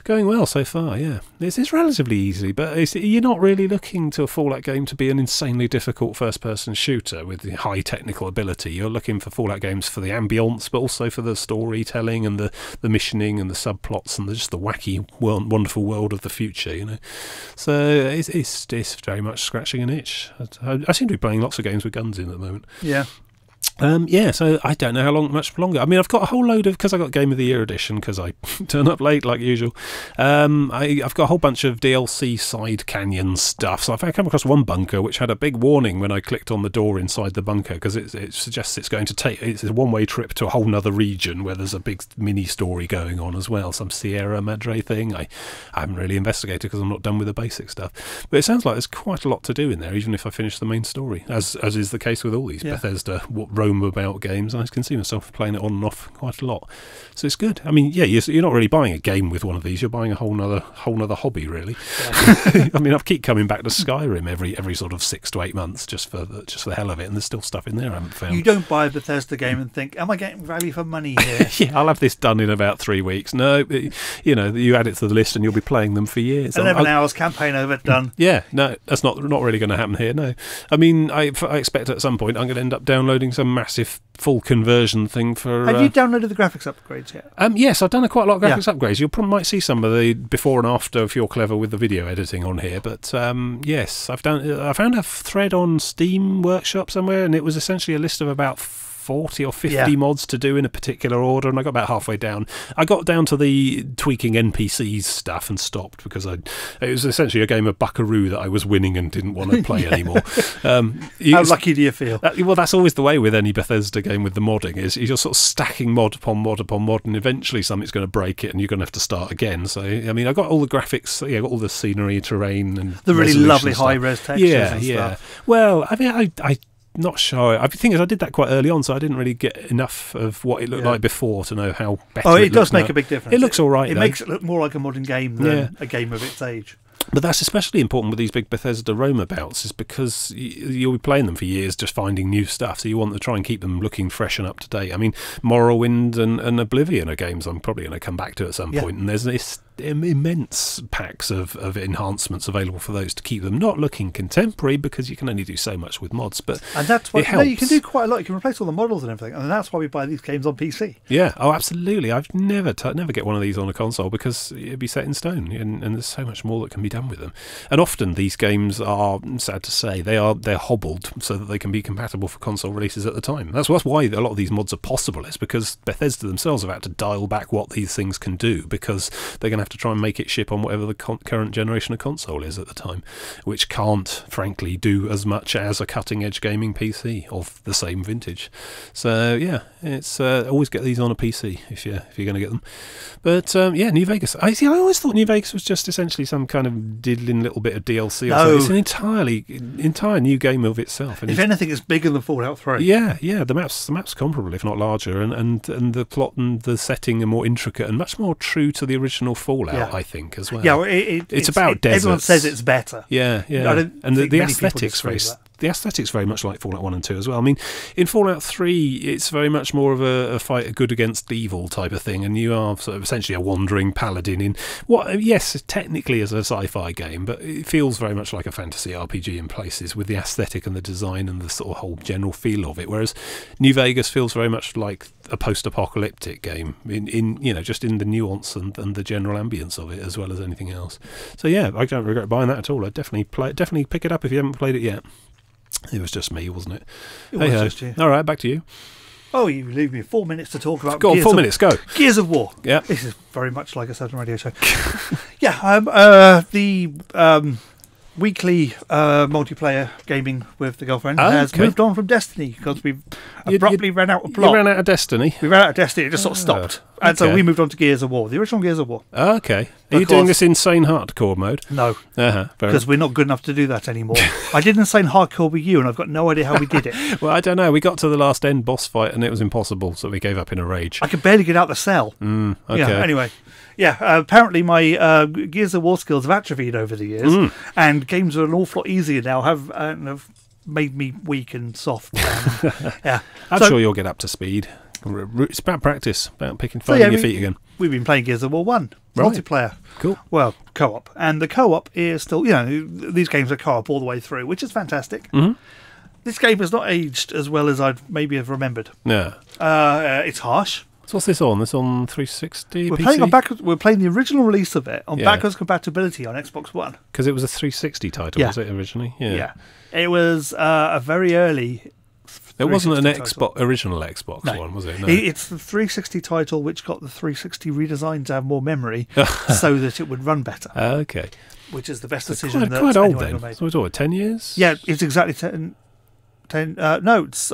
going well so far. Yeah, it's relatively easy, but you're not really looking to a Fallout game to be an insanely difficult first-person shooter with high technical ability. You're looking for Fallout games for the ambience, but also for the storytelling and the missioning and the subplots and just the wacky, wonderful world of the future. So it's very much scratching an itch. I seem to be playing lots of games with guns in at the moment. Yeah. So I don't know how much longer. I mean, I've got a whole load of, because I got Game of the Year edition, because I turn up late like usual. I've got a whole bunch of DLC side canyon stuff. So I've come across one bunker which had a big warning when I clicked on the door inside the bunker, because it suggests it's a one-way trip to a whole nother region where there's a big mini story going on as well, some Sierra Madre thing. I haven't really investigated because I'm not done with the basic stuff, but it sounds like there's quite a lot to do in there, even if I finish the main story, as is the case with all these Bethesda roam about games. I can see myself playing it on and off quite a lot, so it's good. I mean, you're not really buying a game with one of these, you're buying a whole nother hobby, really. I mean, I keep coming back to Skyrim every sort of 6 to 8 months just for the hell of it, and there's still stuff in there I haven't found. You don't buy a Bethesda game and think, am I getting value for money here? Yeah, I'll have this done in about 3 weeks. No, you add it to the list and you'll be playing them for years. 11 hours, campaign over, done. Yeah, no, that's not really going to happen here. No, I mean, I expect at some point I'm going to end up downloading some massive full conversion thing for... Have you downloaded the graphics upgrades yet? Yes, I've done quite a lot of graphics upgrades. You probably might see some of the before and after if you're clever with the video editing on here. But yes, I found a thread on Steam Workshop somewhere, and it was essentially a list of about 40 or 50 mods to do in a particular order, and I got about halfway down. I got down to the tweaking NPCs stuff and stopped because it was essentially a game of Buckaroo that I was winning and didn't want to play anymore. How lucky do you feel? Well, that's always the way with any Bethesda game with the modding, is you're sort of stacking mod upon mod upon mod, and eventually something's going to break it and you're going to have to start again. So, I mean, I got all the graphics, I got all the scenery, terrain, and the really lovely high-res textures and stuff. Well, I mean, I not sure. The thing is, I did that quite early on, so I didn't really get enough of what it looked like before to know how better. Oh, it does make a big difference. It looks all right. It makes it look more like a modern game than a game of its age. But that's especially important with these big Bethesda roamabouts, is because you'll be playing them for years, just finding new stuff. So you want to try and keep them looking fresh and up to date. I mean, Morrowind and Oblivion are games I'm probably going to come back to at some point, and there's this immense packs of enhancements available for those to keep them not looking contemporary, because you can only do so much with mods. And that's why you can do quite a lot. You can replace all the models and everything, and that's why we buy these games on PC. Yeah, oh, absolutely. I've never get one of these on a console because it'd be set in stone, and there's so much more that can be done with them. And often these games are, sad to say, they're hobbled so that they can be compatible for console releases at the time. That's why a lot of these mods are possible. It's because Bethesda themselves have had to dial back what these things can do, because they're going to have to try and make it ship on whatever the current generation of console is at the time, which can't, frankly, do as much as a cutting-edge gaming PC of the same vintage. So yeah, it's always get these on a PC if you're going to get them. But New Vegas. I always thought New Vegas was just essentially some kind of diddling little bit of DLC. No. It's an entire new game of itself. And if anything, it's bigger than Fallout 3. Yeah. The map's comparable, if not larger, and the plot and the setting are more intricate and much more true to the original Fallout, I think, as well. Yeah, it's about deserts. Everyone says it's better. Yeah. And the aesthetics the aesthetics very much like Fallout 1 and 2 as well. I mean, in Fallout 3, it's very much more of a fight good against evil type of thing, and you are sort of essentially a wandering paladin in what, yes, technically is a sci-fi game, but it feels very much like a fantasy RPG in places, with the aesthetic and the design and the sort of whole general feel of it, whereas New Vegas feels very much like a post-apocalyptic game in just in the nuance and the general ambience of it, as well as anything else. So yeah, I don't regret buying that at all. I'd definitely pick it up if you haven't played it yet. It was just me, wasn't it? It was just you. All right, back to you. Oh, you leave me 4 minutes to talk about. Go on, 4 minutes, go. Gears of War. Yeah, this is very much like a certain radio show. The weekly multiplayer gaming with the girlfriend has moved on from Destiny, because we've abruptly ran out of plot. You ran out of Destiny? We ran out of Destiny, it just sort of stopped. And so we moved on to Gears of War, the original Gears of War. Okay. Are you doing this insane hardcore mode? No. Because we're not good enough to do that anymore. I did insane hardcore with you, and I've got no idea how we did it. Well, I don't know. We got to the last end boss fight, and it was impossible, so we gave up in a rage. I could barely get out the cell. Okay. Yeah, anyway. Yeah, apparently my Gears of War skills have atrophied over the years, and games are an awful lot easier now, have made me weak and soft. I'm sure you'll get up to speed. It's about practice, about finding your feet again. We've been playing Gears of War 1, multiplayer. Cool. Well, co-op. And the co-op is still, these games are co-op all the way through, which is fantastic. Mm-hmm. This game has not aged as well as I'd maybe have remembered. Yeah. It's harsh. So what's this on? This on 360 we're PC? We're playing the original release of it on backwards compatibility on Xbox One. Because it was a 360 title, was it, originally? Yeah. It was a very early... It wasn't an original Xbox one, was it? No. It's the 360 title which got the 360 redesigned to have more memory so that it would run better. Okay. Which is the best decision that quite old anyone then. made. So it's 10 years? Yeah, it's exactly 10. It's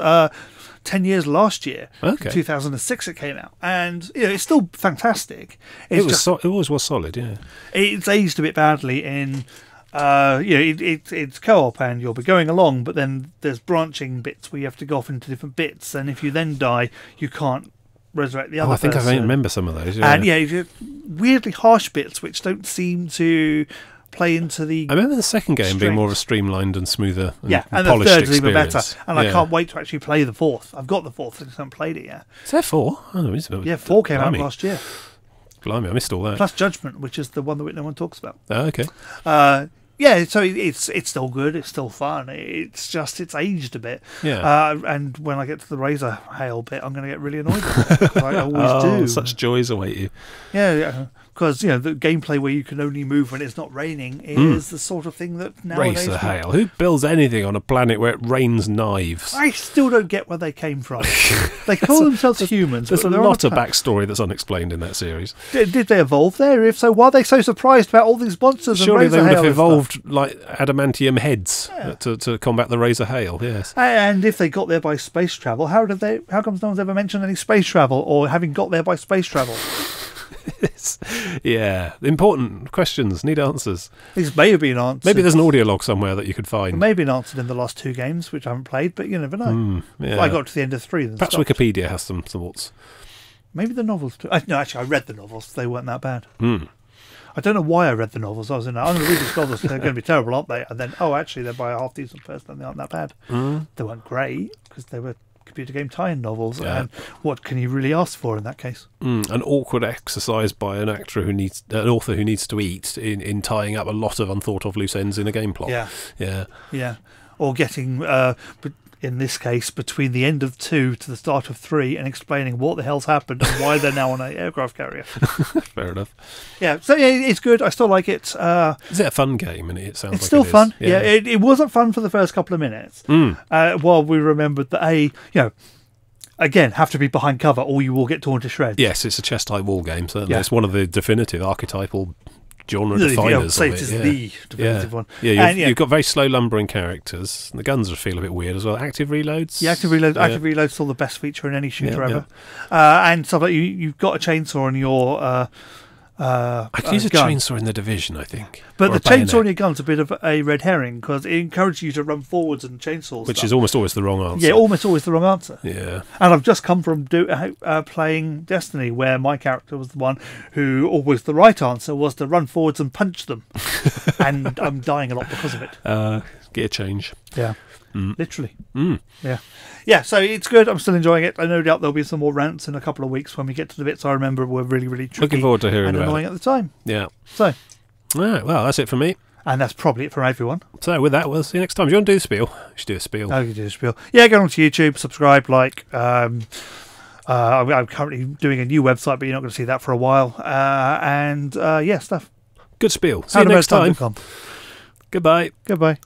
10 years last year. Okay. 2006 it came out. And it's still fantastic. It always was solid, yeah. It's aged a bit badly in... it's co-op and you'll be going along, but then there's branching bits where you have to go off into different bits, and if you then die, you can't resurrect the other person. I remember some of those. Yeah. And weirdly harsh bits which don't seem to play into the... I remember the second game being more of a streamlined and smoother and and polished the third's experience. even better. And I can't wait to actually play the fourth. I've got the fourth, I just haven't played it yet. Is there 4? Yeah, 4 came out last year. Blimey, I missed all that. Plus Judgment, which is the one that no one talks about. Okay. Yeah, so it's still good. It's still fun. It's just it's aged a bit. Yeah. And when I get to the Razor Hail bit, I'm going to get really annoyed with it. 'Cause I always do. Such joys await you. Yeah, because the gameplay where you can only move when it's not raining is the sort of thing that nowadays. Razor Hail. Who builds anything on a planet where it rains knives? I still don't get where they came from. They call themselves humans. There's but a they're lot on of backstory that's unexplained in that series. Did they evolve there? If so, why are they so surprised about all these monsters? Surely and they Razor would have Hail and stuff? evolved like adamantium heads to combat the Razor Hail. Yes. And if they got there by space travel, how come no one's ever mentioned any space travel or having got there by space travel? Yeah, important questions need answers. These may have been answered. Maybe there's an audio log somewhere that you could find. It may have been answered in the last 2 games, which I haven't played, but you never know. Yeah. I got to the end of 3. Then Perhaps stopped. Wikipedia has some thoughts. Maybe the novels too. No, actually, I read the novels. They weren't that bad. Mm. I don't know why I read the novels. I was I'm going to read these novels. They're going to be terrible, aren't they? And then, actually, they're by a half decent person and they aren't that bad. They weren't great because they were computer game tie-in novels. Yeah. And what can you really ask for in that case? An awkward exercise by an author who needs to eat in tying up a lot of unthought of loose ends in a game plot. Yeah. Or getting, in this case, between the end of 2 to the start of 3 and explaining what the hell's happened and why they're now on an aircraft carrier. Fair enough. Yeah, so it's good. I still like it. Is it a fun game? And it sounds It's like still it is. fun. Yeah, it wasn't fun for the first couple of minutes. While we remembered that again, have to be behind cover or you will get torn to shreds. Yes, it's a chess-type war game. Certainly, Yeah. it's one of the definitive archetypal genre definers Say of it it. is Yeah. the definitive one. Yeah, you've got very slow lumbering characters. The guns feel a bit weird as well. Active reloads. The active reload's still the best feature in any shooter Yeah, ever. And stuff like you've got a chainsaw on your I could use a gun. chainsaw in the Division, I think. But Or the a bayonet, chainsaw on your gun's a bit of a red herring because it encourages you to run forwards and chainsaw which stuff. is almost always the wrong answer. Yeah, almost always the wrong answer. Yeah. And I've just come from playing Destiny, where my character was the one who always the right answer was to run forwards and punch them. And I'm dying a lot because of it. Gear change. Yeah, literally. Mm. Yeah, so it's good. I'm still enjoying it. I no doubt there'll be some more rants in a couple of weeks when we get to the bits I remember were really, really tricky Looking forward to hearing and about annoying it. at the time. Yeah. So, All right, well, that's it for me. and that's probably it from everyone. So with that, we'll see you next time. Do you want to do the spiel? We should do a spiel. Oh, you do a spiel. Yeah, go on to YouTube, subscribe, like. I'm currently doing a new website, but you're not going to see that for a while. Stuff. Good spiel. See you next time. Howtomotetime.com. Goodbye. Goodbye.